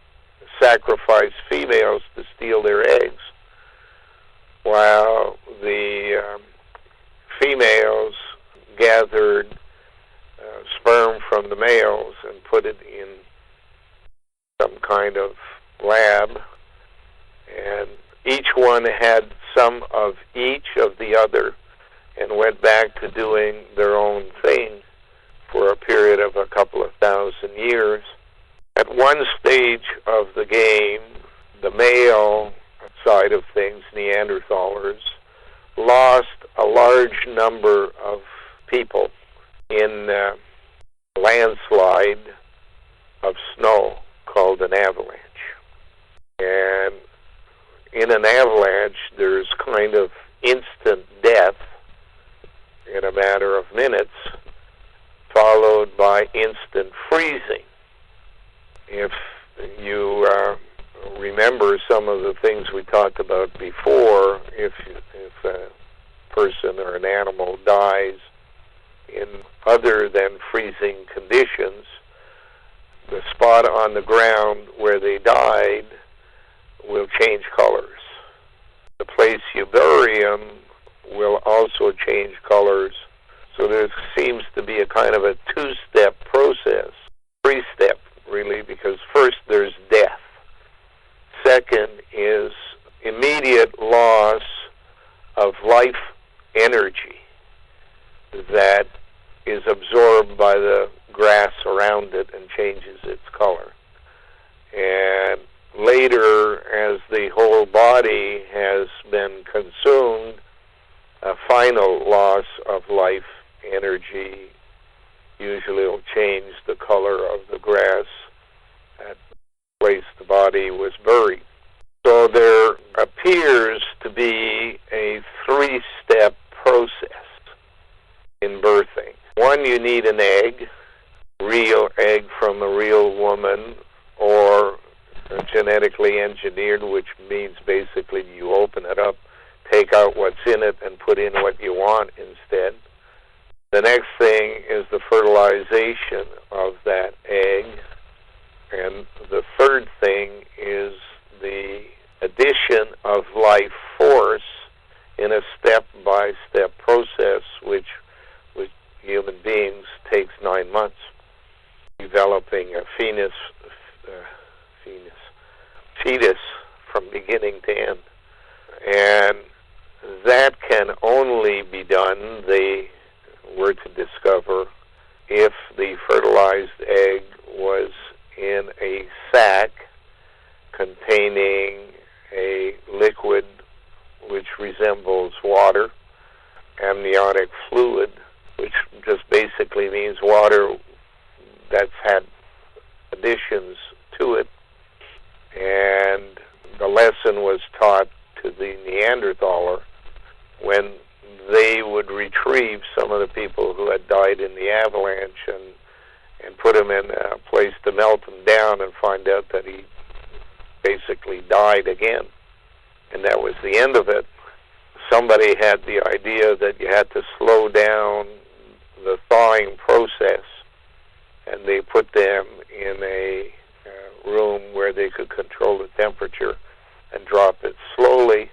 sacrificed females to steal their eggs, while the females gathered sperm from the males and put it in some kind of lab, and each one had some of each of the other and went back to doing their own thing for a period of a couple of thousand years. At one stage of the game, the male side of things, Neanderthalers, lost a large number of people in a landslide of snow called an avalanche. And in an avalanche, there's kind of instant death by instant freezing. If you remember some of the things we talked about before, if a person or an animal dies in other than freezing conditions, the spot on the ground where they died will change colors. The place you bury them will also change colors. So there seems to be a kind of a two-step process, three-step really, because first there's death. Second is immediate loss of life energy that is absorbed by the grass around it and changes its color. And later, as the whole body has been consumed, a final loss of life energy usually will change the color of the grass at the place the body was buried. So there appears to be a three-step process in birthing. One, you need an egg, real egg from a real woman, or genetically engineered, which means basically you open it up, take out what's in it, and put in what you want instead. The next thing is the fertilization of that egg. And the third thing is the addition of life force in a step-by-step process, which with human beings takes 9 months, developing a fetus from beginning to end. And that can only be done, they were to discover, if the fertilized egg was in a sac containing a liquid which resembles water, amniotic fluid, which just basically means water that's had additions to it. And the lesson was taught to the Neanderthaler when they would retrieve some of the people who had died in the avalanche and put them in a place to melt them down and find out that he basically died again. And that was the end of it. Somebody had the idea that you had to slow down the thawing process, and they put them in a room where they could control the temperature and drop it slowly,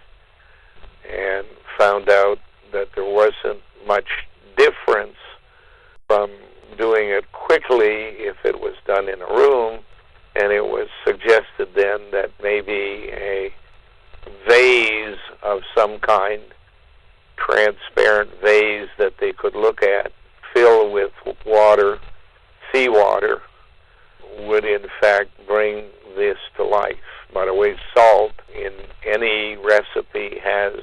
and found out that there wasn't much difference from doing it quickly if it was done in a room. And it was suggested then that maybe a vase of some kind, transparent vase that they could look at, fill with water, seawater, would in fact bring this to life. By the way, salt in any recipe has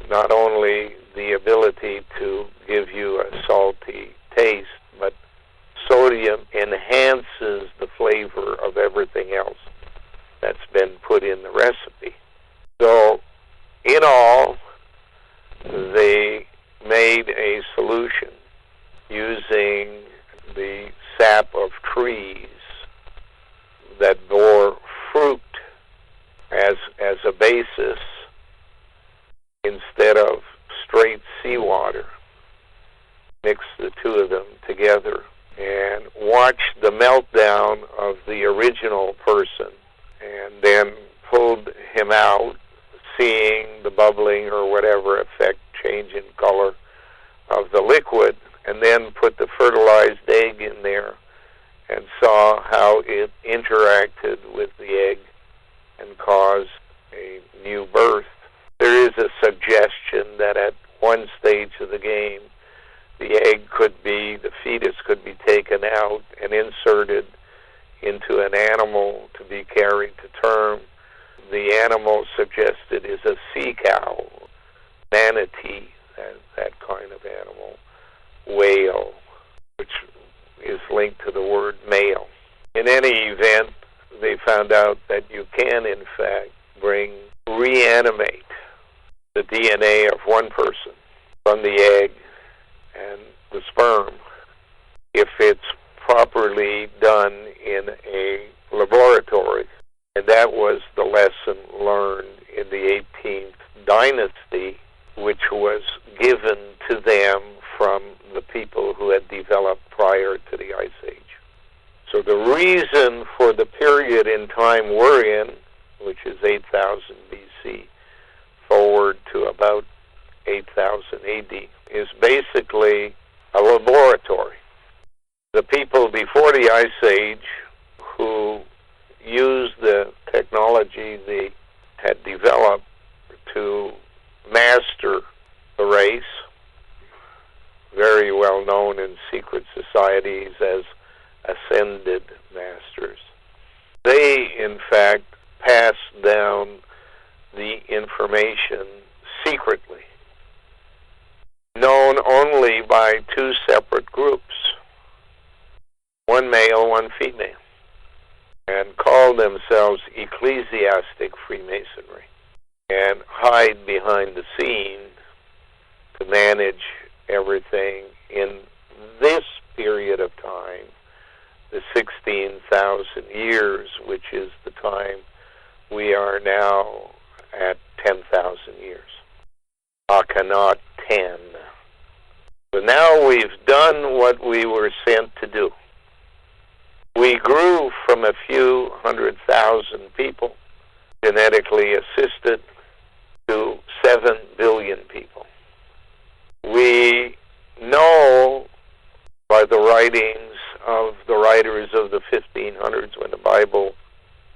not only the ability to give you a salty taste, but sodium enhances the flavor of everything else that's been put in the recipe. So, in all, they made a solution using the sap of trees that bore fruit as a basis instead of straight seawater. Mix the two of them together and watch the meltdown of the original person, and then pulled him out, seeing the bubbling or whatever effect, change in color of the liquid, and then put the fertilized egg in there and saw how it interacted with the egg and caused a new birth. There is a suggestion that at one stage of the game, the egg could be, the fetus could be taken out and inserted into an animal to be carried to term. The animal suggested is a sea cow, manatee, that kind of animal, whale, which is linked to the word male. In any event, they found out that you can, in fact, reanimate the DNA of one person from the egg and the sperm if it's properly done in a laboratory. And that was the lesson learned in the 18th dynasty, which was given to them from the people who had developed prior to the Ice Age. So the reason for the period in time we're in, which is 8,000 BC forward to about 8,000 AD, is basically a laboratory. The people before the Ice Age who used the technology they had developed to master the race, very well known in secret societies as ascended masters, they in fact passed down the information secretly, known only by two separate groups, one male, one female, and called themselves ecclesiastic Freemasonry, and hide behind the scene to manage everything in this period of time, the 16,000 years, which is the time we are now at 10,000 years. Akhenaten 10. So now we've done what we were sent to do. We grew from a few 100,000 people, genetically assisted, to 7 billion people. We know by the writings of the writers of the 1500s, when the Bible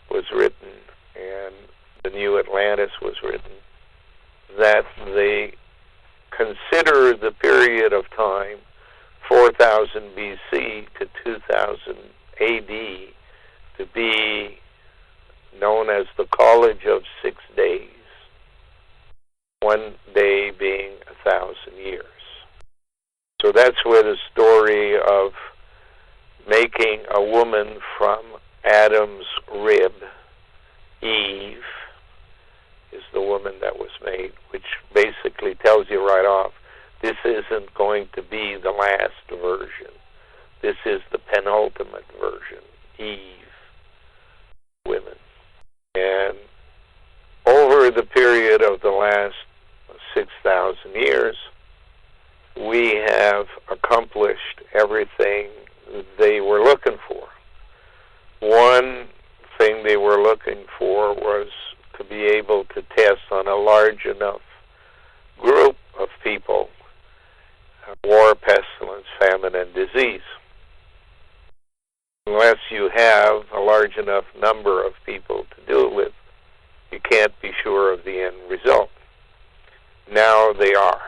was written and the New Atlantis was written, that they consider the period of time 4000 BC to 2000 AD to be known as the College of 6 Days, one day being 1,000 years. So that's where the story of making a woman from Adam's rib, Eve, is the woman that was made, which basically tells you right off, this isn't going to be the last version. This is the penultimate version, Eve, women. And over the period of the last 6,000 years, we have accomplished everything they were looking for. One thing they were looking for was to be able to test on a large enough group of people war, pestilence, famine, and disease. Unless you have a large enough number of people to do it with, you can't be sure of the end result. Now they are.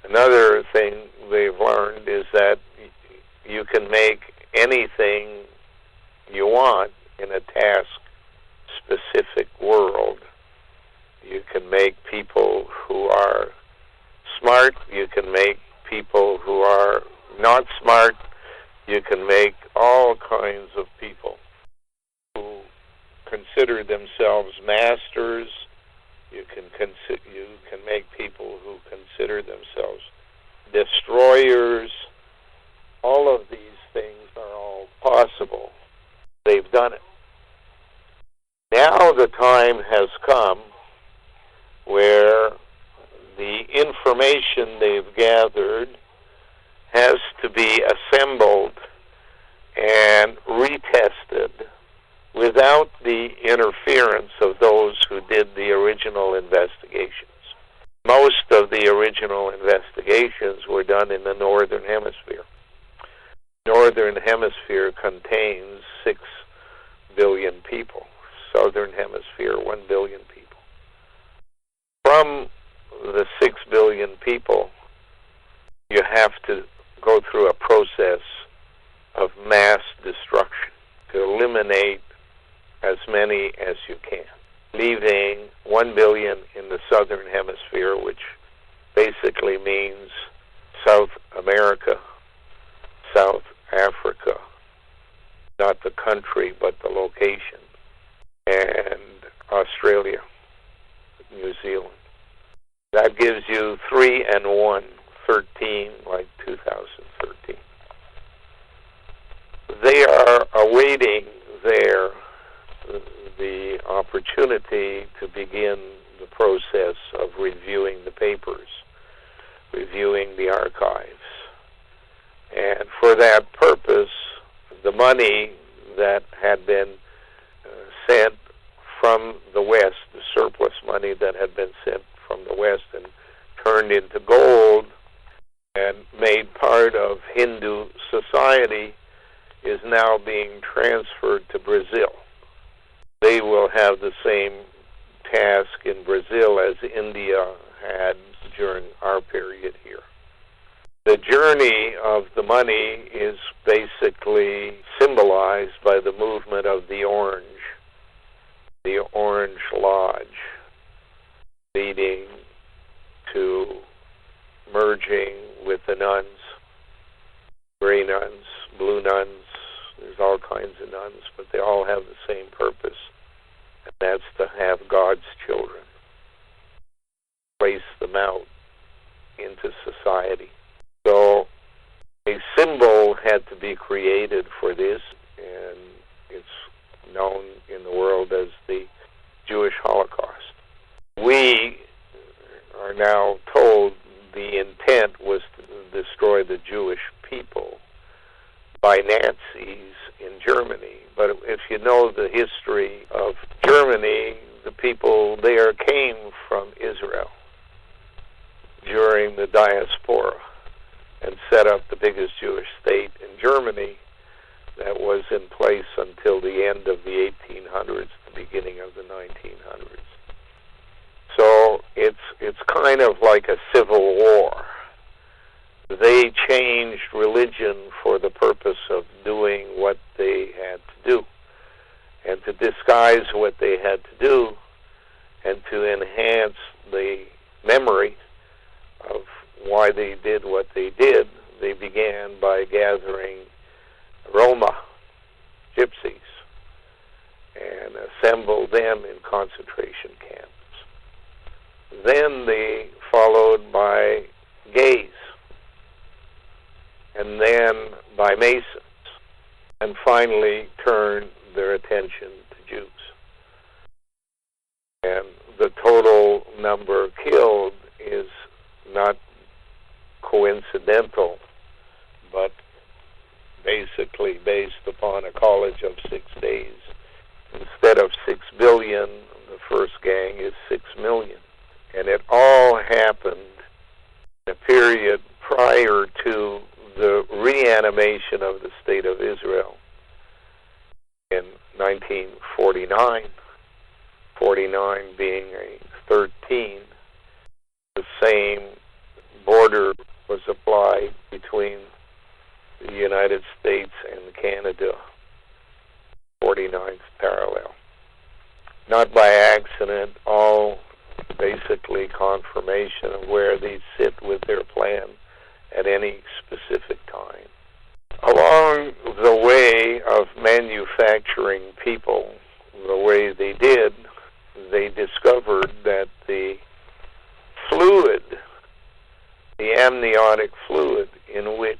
Another thing they've learned is that you can make anything you want in a task-specific world. You can make people who are smart, you can make people who are not smart, you can make all kinds of people who consider themselves masters, you can make people who consider themselves destroyers. All of these things are all possible. They've done it. Now the time has come where the information they've gathered has to be assembled and retested without the interference of those who did the original investigations. Most of the original investigations were done in the Northern Hemisphere. Northern Hemisphere contains 6 billion people. Southern Hemisphere, 1 billion people. From the 6 billion people, you have to go through a process of mass destruction to eliminate as many as you can, leaving 1 billion in the Southern Hemisphere, which basically means South America, South Africa, not the country, but the location, and Australia, New Zealand. That gives you 3 and 1, 13, like 2013. they are awaiting there the opportunity to begin the process of reviewing the papers, reviewing the archives. And for that purpose, the money that had been sent from the West, the surplus money that had been sent from the West and turned into gold and made part of Hindu society, is now being transferred to Brazil. They will have the same task in Brazil as India had during our period here. The journey of the money is basically symbolized by the movement of the Orange Lodge, leading to merging with the nuns, gray nuns, blue nuns. There's all kinds of nuns, but they all have the same purpose, and that's to have God's children, place them out into society. So a symbol had to be created for this, and it's known in the world as the Jewish Holocaust. We are now told the intent was to destroy the Jewish people by Nazis in Germany. But if you know the history of Germany, the people there came from Israel during the diaspora and set up the biggest Jewish state in Germany that was in place until the end of the 1800s, the beginning of the 1900s. So it's kind of like a civil war. They changed religion for the purpose of doing what they had to do, and to disguise what they had to do, and to enhance the memory of why they did what they did. They began by gathering Roma, gypsies, and assembled them in concentration camps. Then they followed by gays, and then by Masons, and finally turned their attention to Jews. And the total number killed is not coincidental, but basically based upon a college of 6 days. Instead of 6 billion, the first gang is 6 million. And it all happened in a period prior to the reanimation of the State of Israel in 1949, 49 being a 13. The same border was applied between the United States and Canada, 49th parallel. Not by accident, all basically confirmation of where they sit with their plan at any specific time. Along the way of manufacturing people the way they did, they discovered that the fluid, the amniotic fluid in which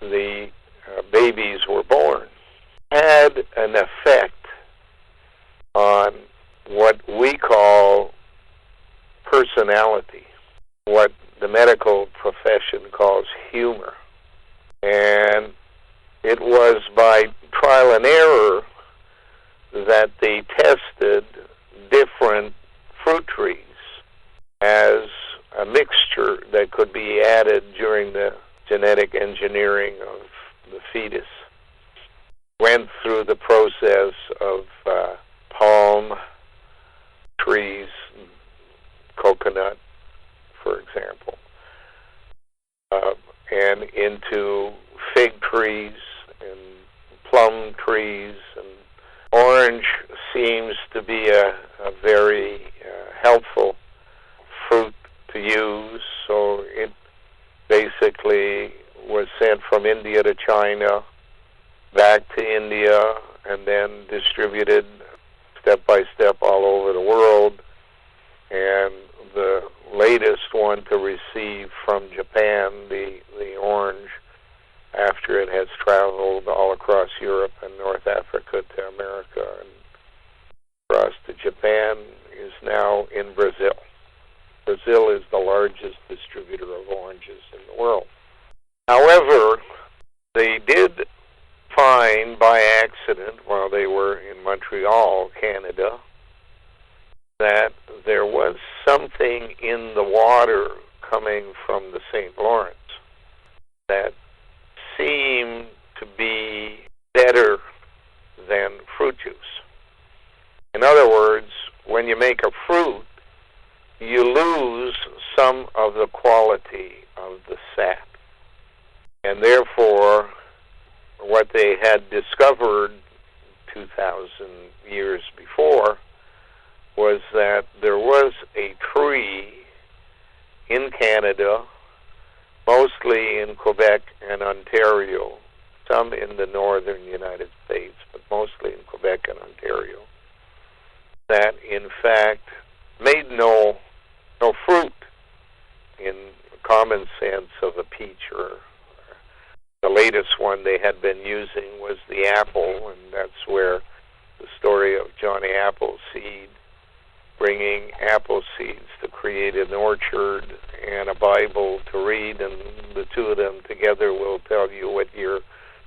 the babies were born, had an effect on what we call personality, what the medical profession calls humor. And it was by trial and error that they tested different fruit trees as a mixture that could be added during the genetic engineering of the fetus. Went through the process of palm trees, coconut, for example, and into fig trees and plum trees. And orange seems to be a very helpful fruit to use, so it basically was sent from India to China, back to India, and then distributed step by step all over the world. And the latest one to receive from Japan, the orange, after it has traveled all across Europe and North Africa to America and across to Japan, is now in Brazil. Brazil is the largest distributor of oranges in the world. However, they did find by accident while they were in Montreal, Canada, that there was something in the water coming from the St. Lawrence that seemed to be better than fruit juice. In other words, when you make a fruit, you lose some of the quality of the sap. And therefore, what they had discovered 2,000 years before was that there was a tree in Canada, mostly in Quebec and Ontario, some in the northern United States, but mostly in Quebec and Ontario, that in fact made no fruit in the common sense of a peach. Or the latest one they had been using was the apple, and that's where the story of Johnny Appleseed bringing apple seeds to create an orchard and a Bible to read, and the two of them together will tell you what your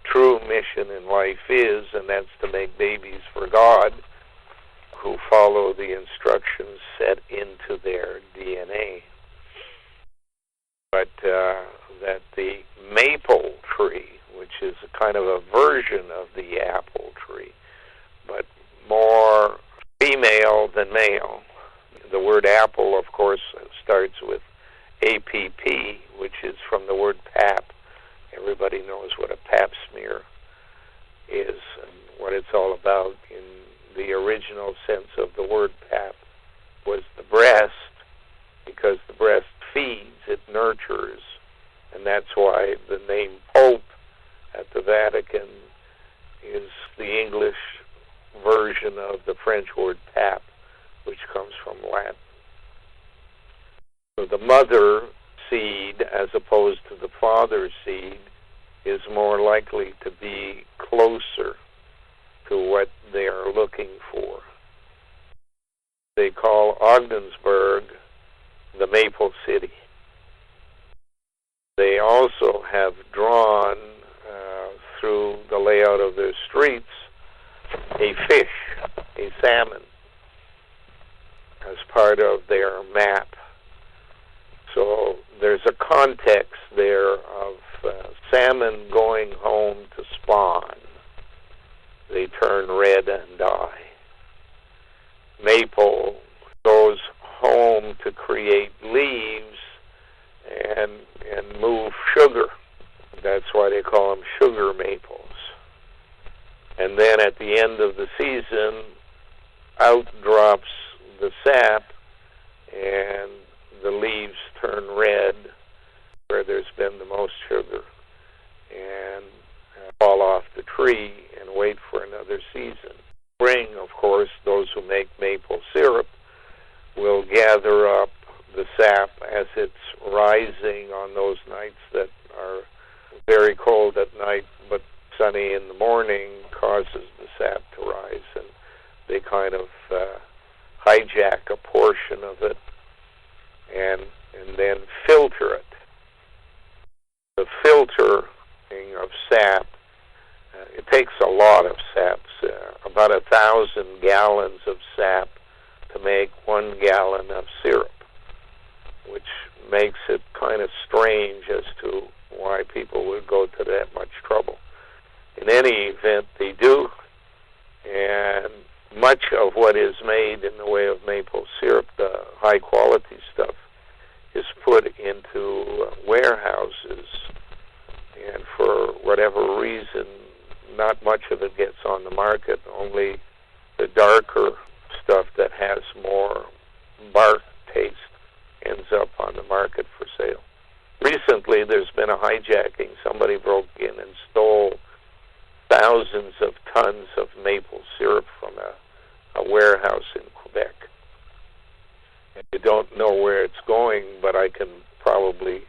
true mission in life is, and that's to make babies for God who follow the instructions set into their DNA. But that the maple tree, which is a kind of a version of the apple tree, but more female than male. The word apple, of course, starts with APP, which is from the word pap. Everybody knows what a pap smear is and what it's all about. In the original sense of the word pap was the breast, because the breast feeds, it nurtures, and that's why the name Pope at the Vatican is the English version of the French word pap, which comes from Latin. So the mother seed, as opposed to the father seed, is more likely to be closer to what they are looking for. They call Ogdensburg the Maple City. They also have drawn through the layout of their streets a fish, a salmon, as part of their map. So there's a context there of salmon going home to spawn. They turn red and die. Maple goes home to create leaves and move sugar. That's why they call them sugar maples. And then at the end of the season, out drops the sap, and the leaves turn red where there's been the most sugar, and fall off the tree and wait for another season. Spring, of course, those who make maple syrup will gather up the sap as it's rising on those nights that are very cold at night but sunny in the morning, causes the sap to rise, and they kind of hijack a portion of it and then filter it. The filtering of sap, it takes a lot of sap, about 1,000 gallons of sap to make 1 gallon of syrup, which makes it kind of strange as to why people would go to that much trouble. In any event, they do, and much of what is made in the way of maple syrup, the high-quality stuff, is put into warehouses, and for whatever reason, not much of it gets on the market. Only the darker stuff that has more bark taste ends up on the market for sale. Recently, there's been a hijacking. Somebody broke in and stole thousands of tons of maple syrup from a warehouse in Quebec. And you don't know where it's going, but I can probably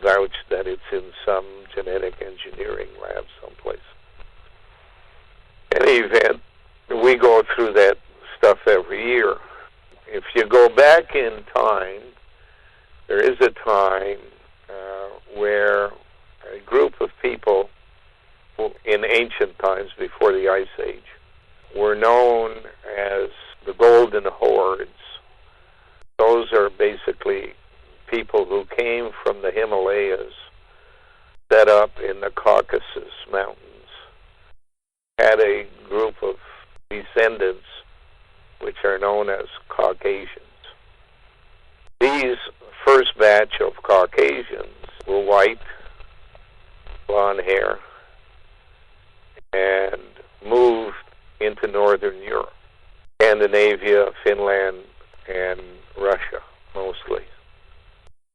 vouch that it's in some genetic engineering lab someplace. In any event, we go through that stuff every year. If you go back in time, there is a time where a group of people in ancient times before the Ice Age were known as the Golden Hordes. Those are basically people who came from the Himalayas, set up in the Caucasus Mountains, had a group of descendants which are known as Caucasians. These first batch of Caucasians were white, blonde hair, and moved into Northern Europe, Scandinavia, Finland, and Russia, mostly.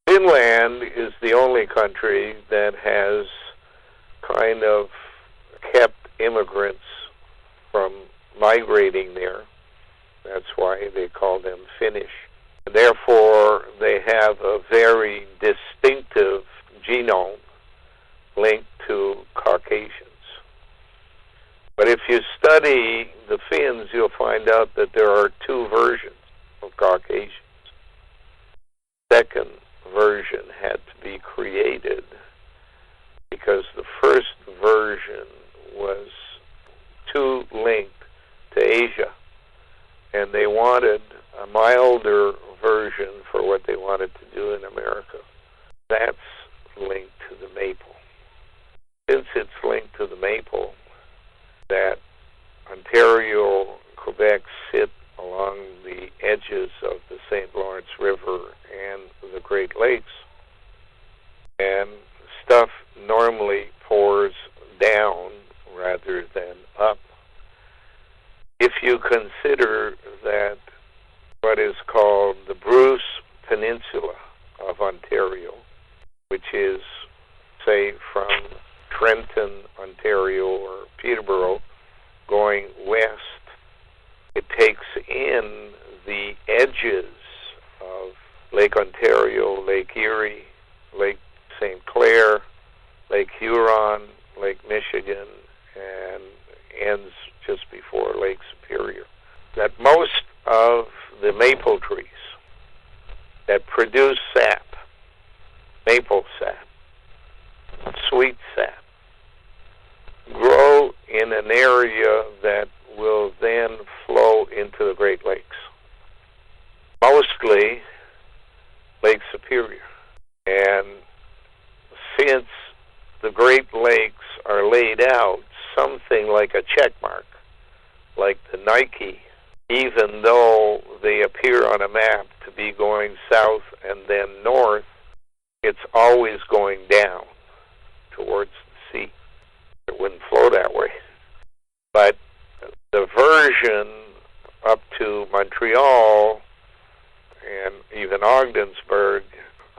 Finland is the only country that has kind of kept immigrants from migrating there. That's why they call them Finnish. Therefore, they have a very distinctive genome linked to Caucasians. But if you study the Finns, you'll find out that there are two versions of Caucasians. Second version had to be created because the first version was too linked to Asia, and they wanted a milder version for what they wanted to do in America. That's linked to the maple. Since it's linked to the maple, that Ontario, Quebec sit along the edges of the St. Lawrence River and the Great Lakes, and stuff normally pours down rather than up. If you consider that what is called the Bruce Peninsula of Ontario, which is, say, from Trenton, Ontario, or Peterborough, going west, it takes in the edges of Lake Ontario, Lake Erie, Lake St. Clair, Lake Huron, Lake Michigan, and ends just before Lake Superior. That most of the maple trees that produce sap, maple sap, sweet sap, grow in an area that will then flow into the Great Lakes, mostly Lake Superior. And since the Great Lakes are laid out something like a check mark, like the Nike, even though they appear on a map to be going south and then north, it's always going down towards the sea. It wouldn't flow that way. But the version up to Montreal and even Ogdensburg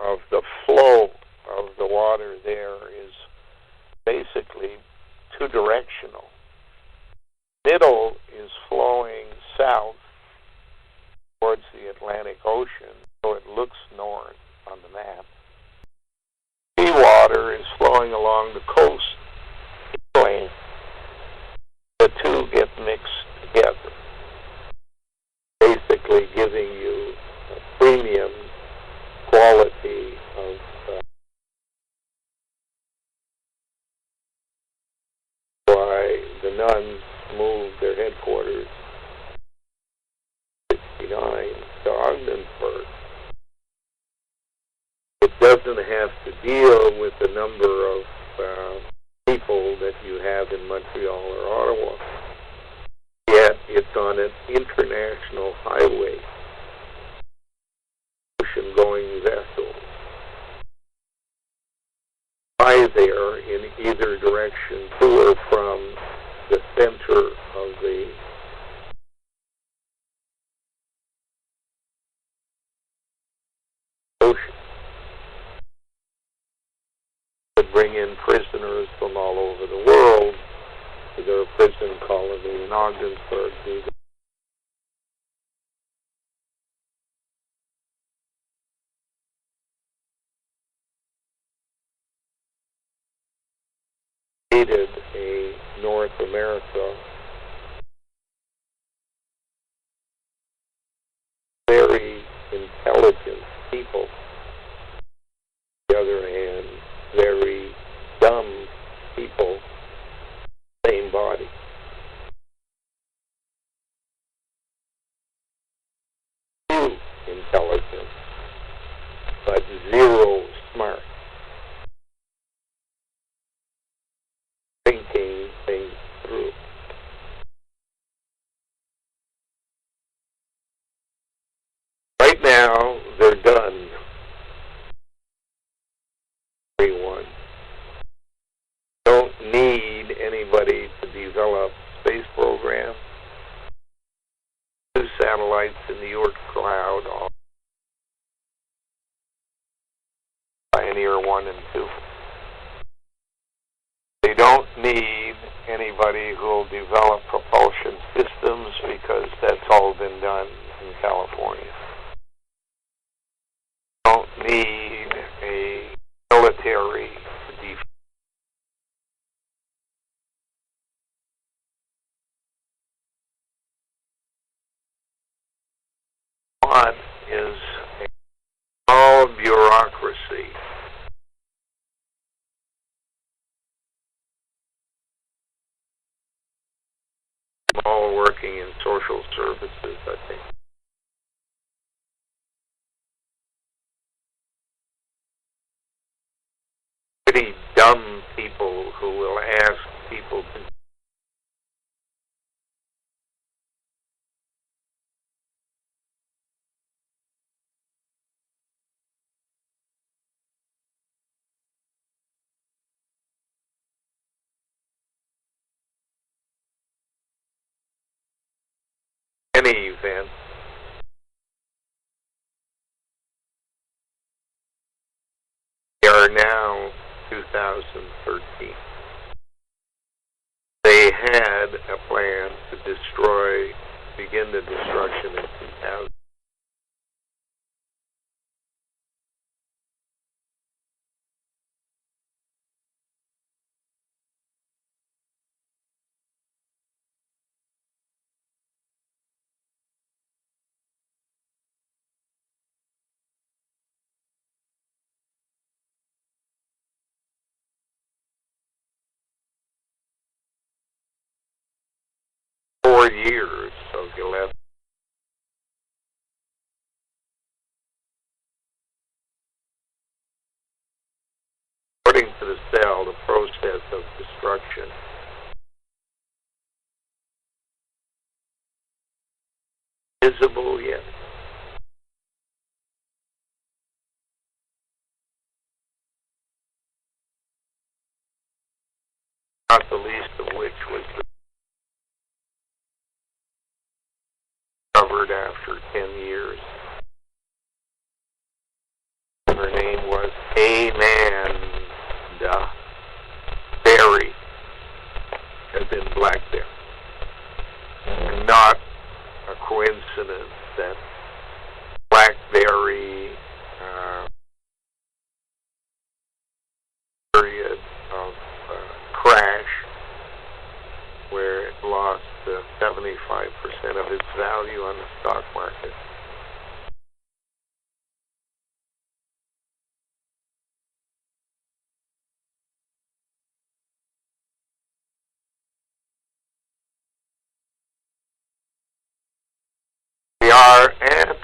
of the flow of the water there is basically two-directional. Middle is flowing south towards the Atlantic Ocean, so it looks north on the map. Seawater is flowing along the coast. The two get mixed together, basically giving you a premium quality of why the nuns moved their headquarters in 1969 to Ogdensburg. It doesn't have to deal with the number of people that you have in Montreal or Ottawa, yet it's on an international highway, ocean-going vessels fly there in either direction to or from the center of the ocean. To bring in prisoners from all over the world to their prison colony in Ogdensburg. created a North America very intelligent people. On the other hand, very dumb people, same body. Few intelligent, but zero smart. Thinking things through. Right now, they're done. Everyone. Don't need anybody to develop space program. 2 satellites in the Oort cloud, Pioneer 1 and 2. They don't need anybody who will develop propulsion systems because that's all been done in California. Don't need a military defense. What is a small bureaucracy? All working in social services, I think. Pretty dumb people who will ask people to any event. They are now 2013. They had a plan to begin the destruction in 2000. Years of 11. According to the cell, the process of destruction visible yet. Not the least of which was discovered after 10 years. Her name was Amanda Berry, as in blackberry. And not a coincidence that blackberry period of crash where it lost 75% of its value on the stock market. We are at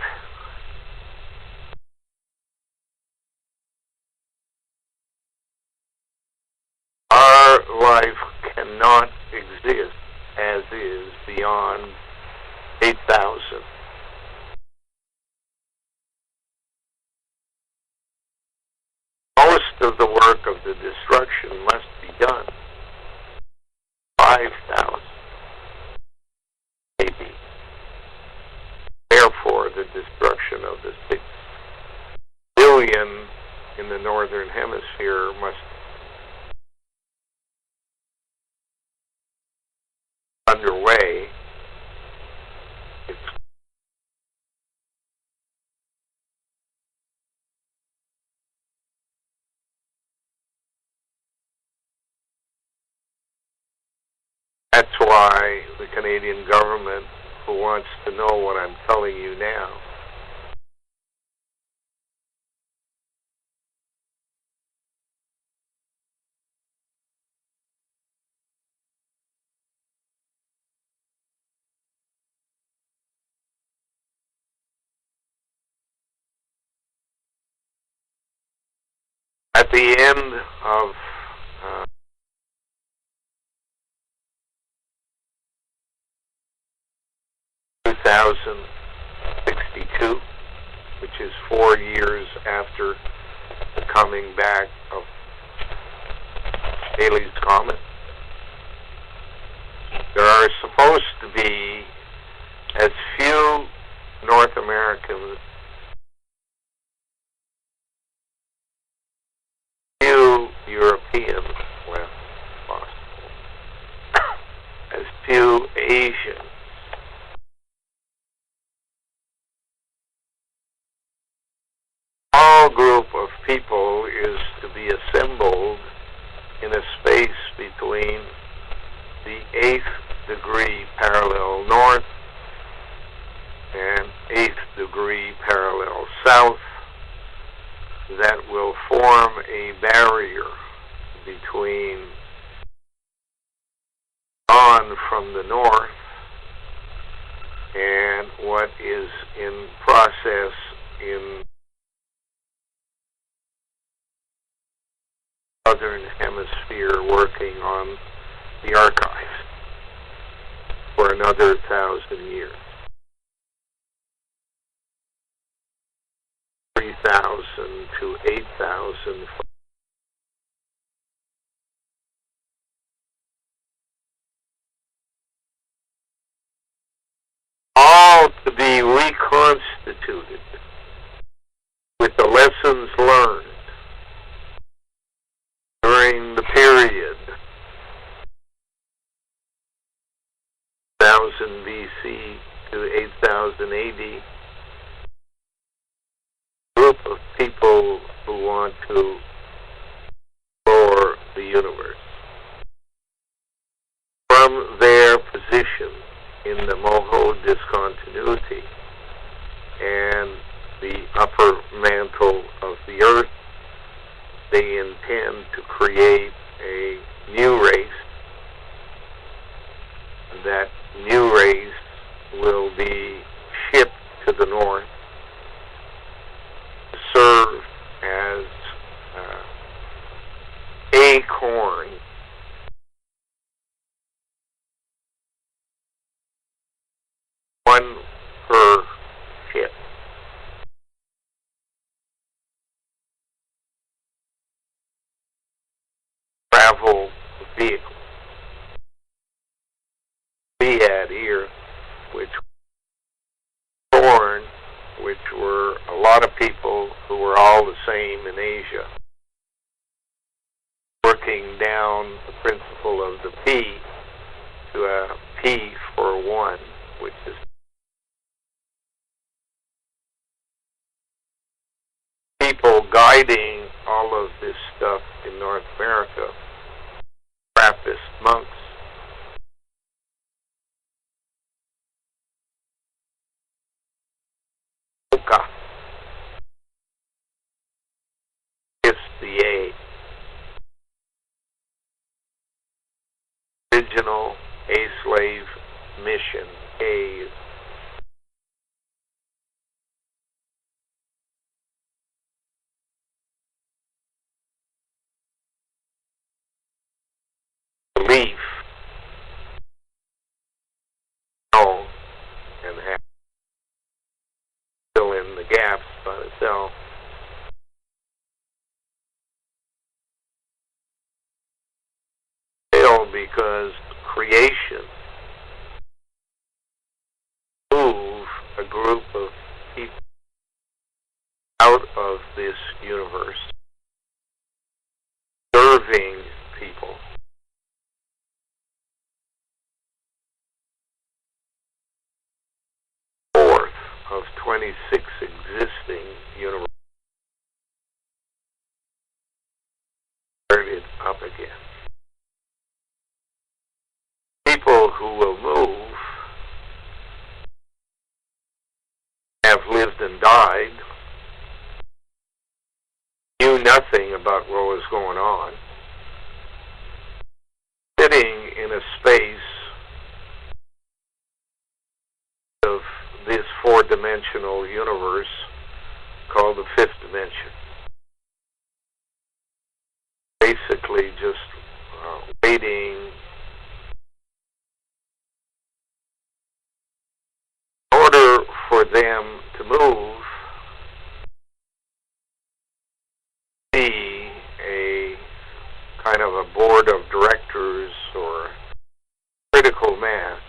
our life cannot exist as is beyond 8,000. Most of the work of the destruction must be done. 5,000, maybe. Therefore, the destruction of the 6 billion in the northern hemisphere must be underway. It's by the Canadian government, who wants to know what I'm telling you now. At the end of 2062, which is 4 years after the coming back of Halley's Comet, there are supposed to be as few North Americans, few Europeans, well, possible, as few Asians. All group of people is to be assembled in a space between the 8th degree parallel north and 8th degree parallel south that will form a barrier between dawn from the north and what is in process in Southern Hemisphere, working on the archives for another 1,000 years. 3,000 to 8,000. All to be reconstituted with the lessons learned during the period 1000 BC to 8000 AD. Group of people who want to explore the universe from their position in the Moho discontinuity and the upper mantle of the earth. They intend to create a new race. That new race will be shipped to the north to serve as acorn, one per ship. Travel vehicle. We had here, which born, which were a lot of people who were all the same in Asia, working down the principle of the P to a P for one, which is people guiding all of this stuff in North America, Trappist monks. It's the original A-slave mission. A belief known and have fill in the gaps by itself. Because creation move a group of people out of this universe, serving people. Fourth of 26 existing universes started up again. people who will move have lived and died, knew nothing about what was going on, sitting in a space of this four-dimensional universe called the fifth dimension. Basically just waiting in order for them to move, be a kind of a board of directors or critical mass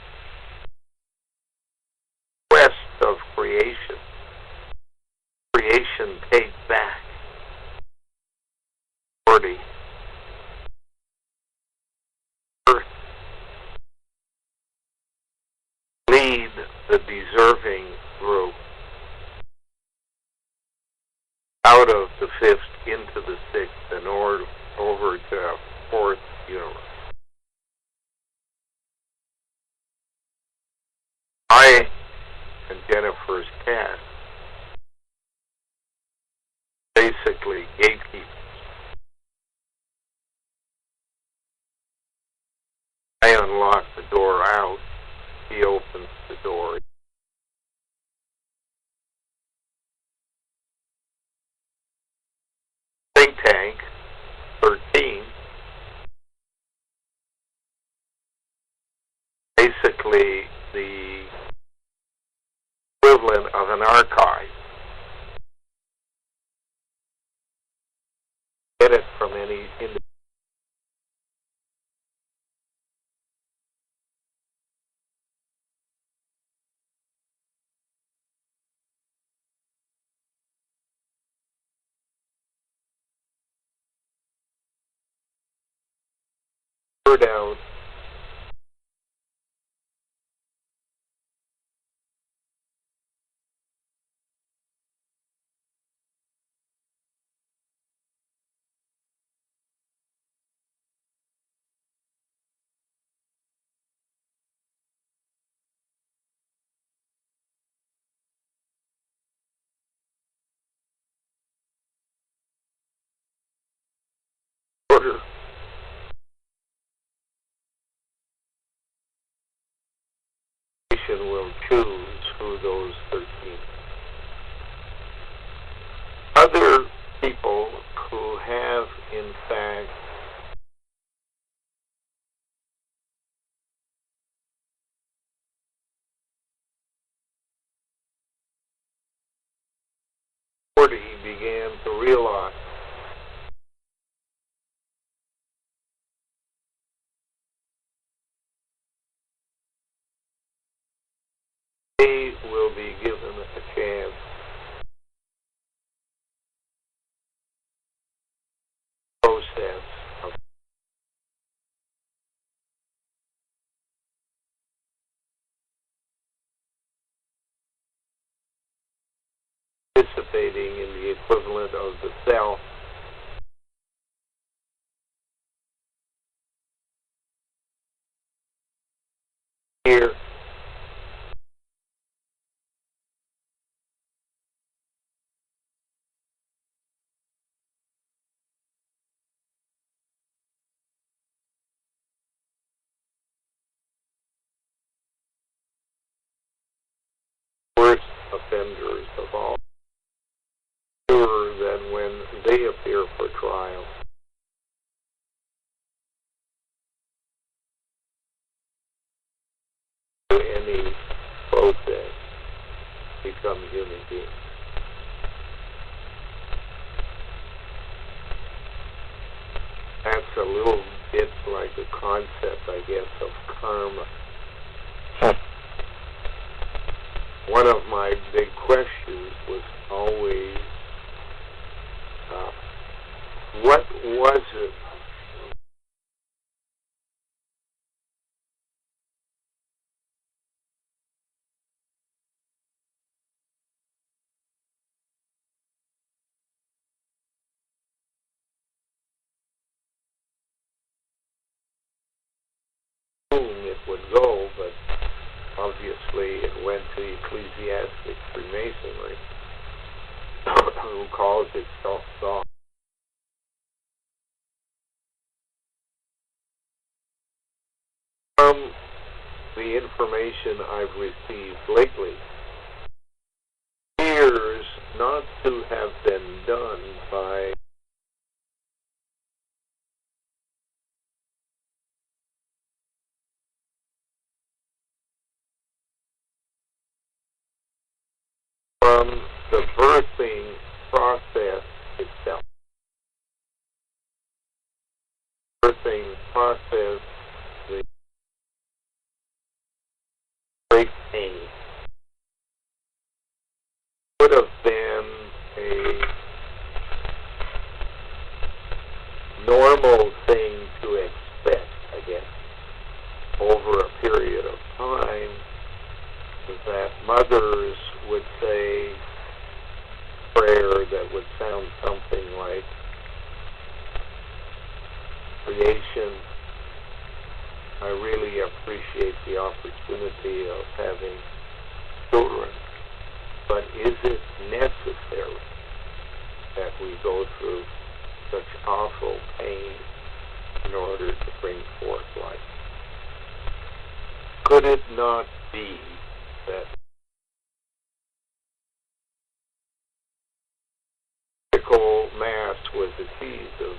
west of creation. Creation take back authority. Earth lead the deserving group out of the fifth into the sixth and over to fourth universe. I and Jennifer's cat basically gatekeepers. I unlock the door out. He opens the door. Think tank 13. Basically the equivalent of an archive. Get it from any individual. Down. Order. Will choose who those 13 other people who have in fact began to realize they will be given a chance process of participating in the equivalent of the self here. Worst offenders of all, purer than when they appear for trial. To any process, become human beings. That's a little bit like the concept, I guess, of karma. One of my big questions was always, what was it it would ecclesiastic Freemasonry, who calls itself thought. From the information I've received lately, appears not to have been done by from the birthing process itself. Birthing process, the great pain, would have been a normal thing to expect, I guess, over a period of time, that mothers would say a prayer that would sound something like, creation, I really appreciate the opportunity of having children, but is it necessary that we go through such awful pain in order to bring forth life? Could it not be that critical mass was achieved of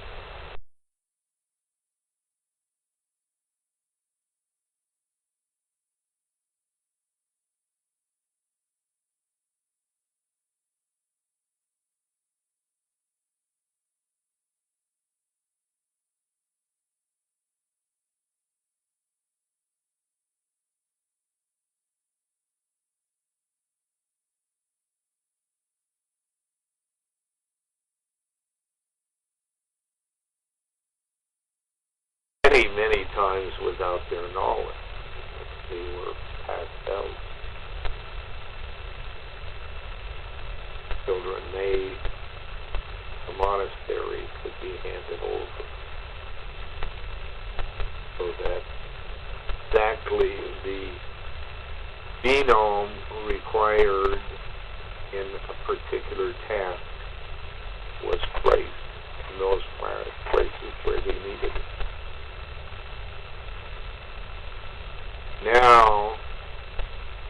many times without their knowledge? They were passed out. Children made, the monastery could be handed over, so that exactly the genome required in a particular task was placed in those places where they needed it. Now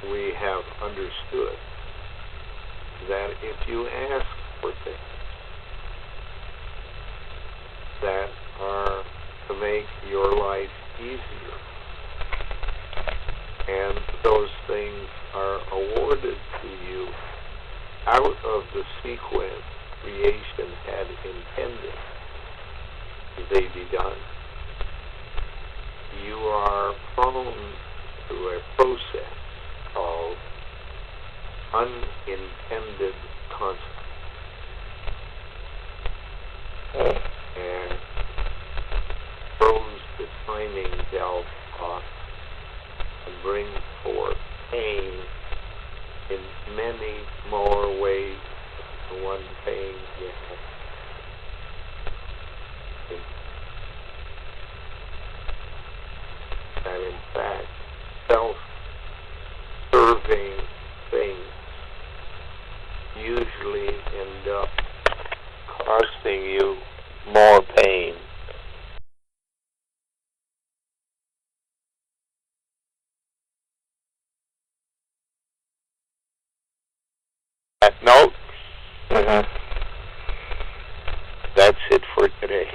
we have understood that if you ask for things that are to make your life easier, and those things are awarded to you out of the sequence creation had intended they be done, you are prone to a process called unintended consequence. And throws the timing belt off and brings forth pain in many more ways than the one pain you have. And in fact, self-serving things usually end up costing you more pain. That note, that's it for today.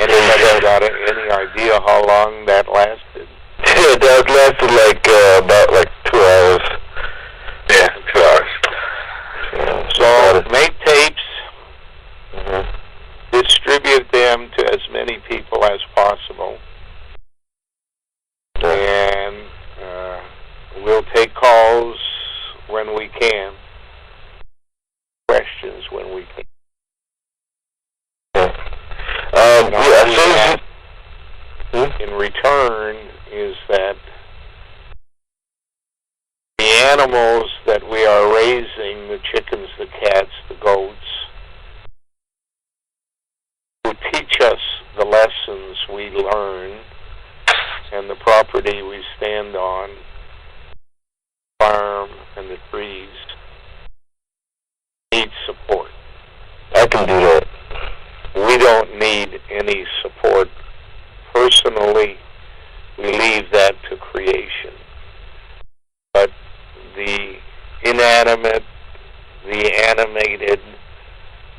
Anybody got any idea how long that lasted? Yeah, that lasted about 2 hours. Yeah, 2 hours. Yeah, so make tapes, distribute them to as many people as possible, and we'll take calls when we can, questions when we can. In return is that the animals that we are raising, the chickens, the cats, the goats, who teach us the lessons we learn and the property we stand on, farm and the trees need support. I can do that. We don't need any support personally. We leave that to creation. But the inanimate, the animated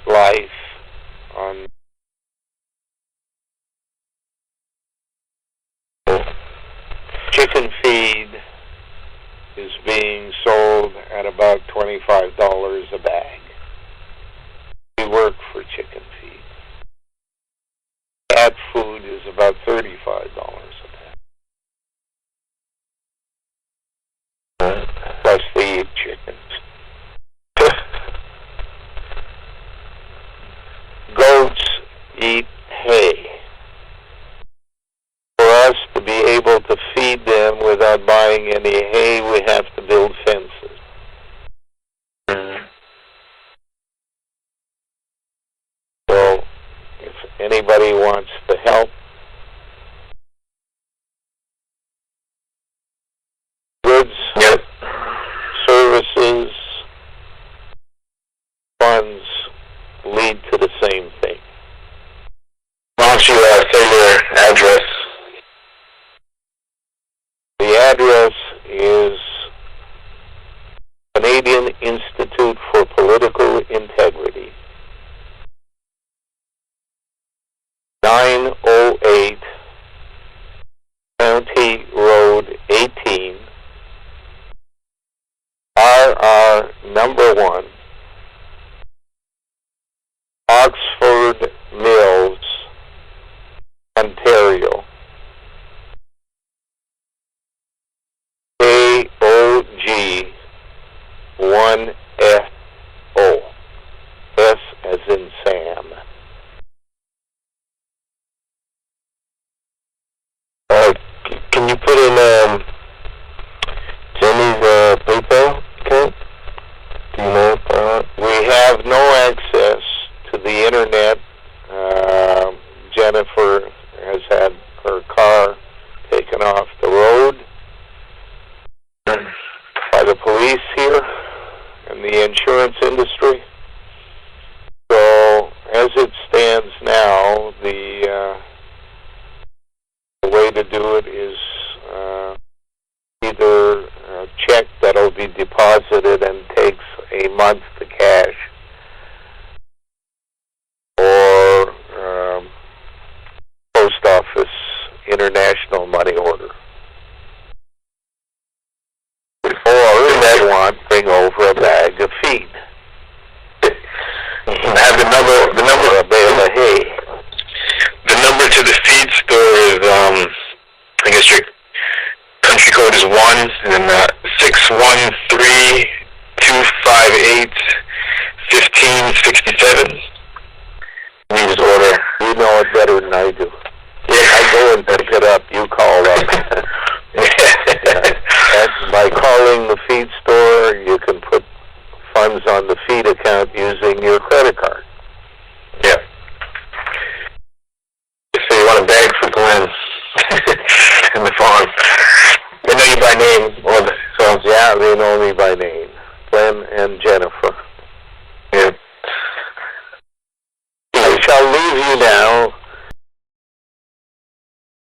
life on chicken feed is being sold at about $25 a bag. We work for chicken feed. Cat food is about $35 a bag. Plus they eat chickens. Goats eat hay. For us to be able to feed them without buying any hay, we have to build fences. So, if anybody wants to help, goods, services, funds lead to the same thing. Why don't you say your address? The address is Canadian Institute for Political Integrity, 908 County Road 18, RR number 1, Oxford Mills, Ontario. KOG 1FO. S as in Sam. Can you put in Jenny's PayPal account? Do you know? We have no access to the internet. Jennifer has had her car taken off the road by the police here and the insurance industry. So, as it stands now, the way to do it is either a check that'll be deposited and takes a month to cash, or post office international money order. Or if you want, bring over a bag of feed. I have the number, a bale of hay. The number to the feed store is, I guess your country code is 1, and then 613-258-1567. You just order. You know it better than I do. Yeah. I go and pick it up, you call up. And by calling the feed store, you can put funds on the feed account using your credit card. Yeah. So you want a bag for Glenn in the farm. They know you by name. So yeah, they know me by name. Glenn and Jennifer. Yeah. I shall leave you now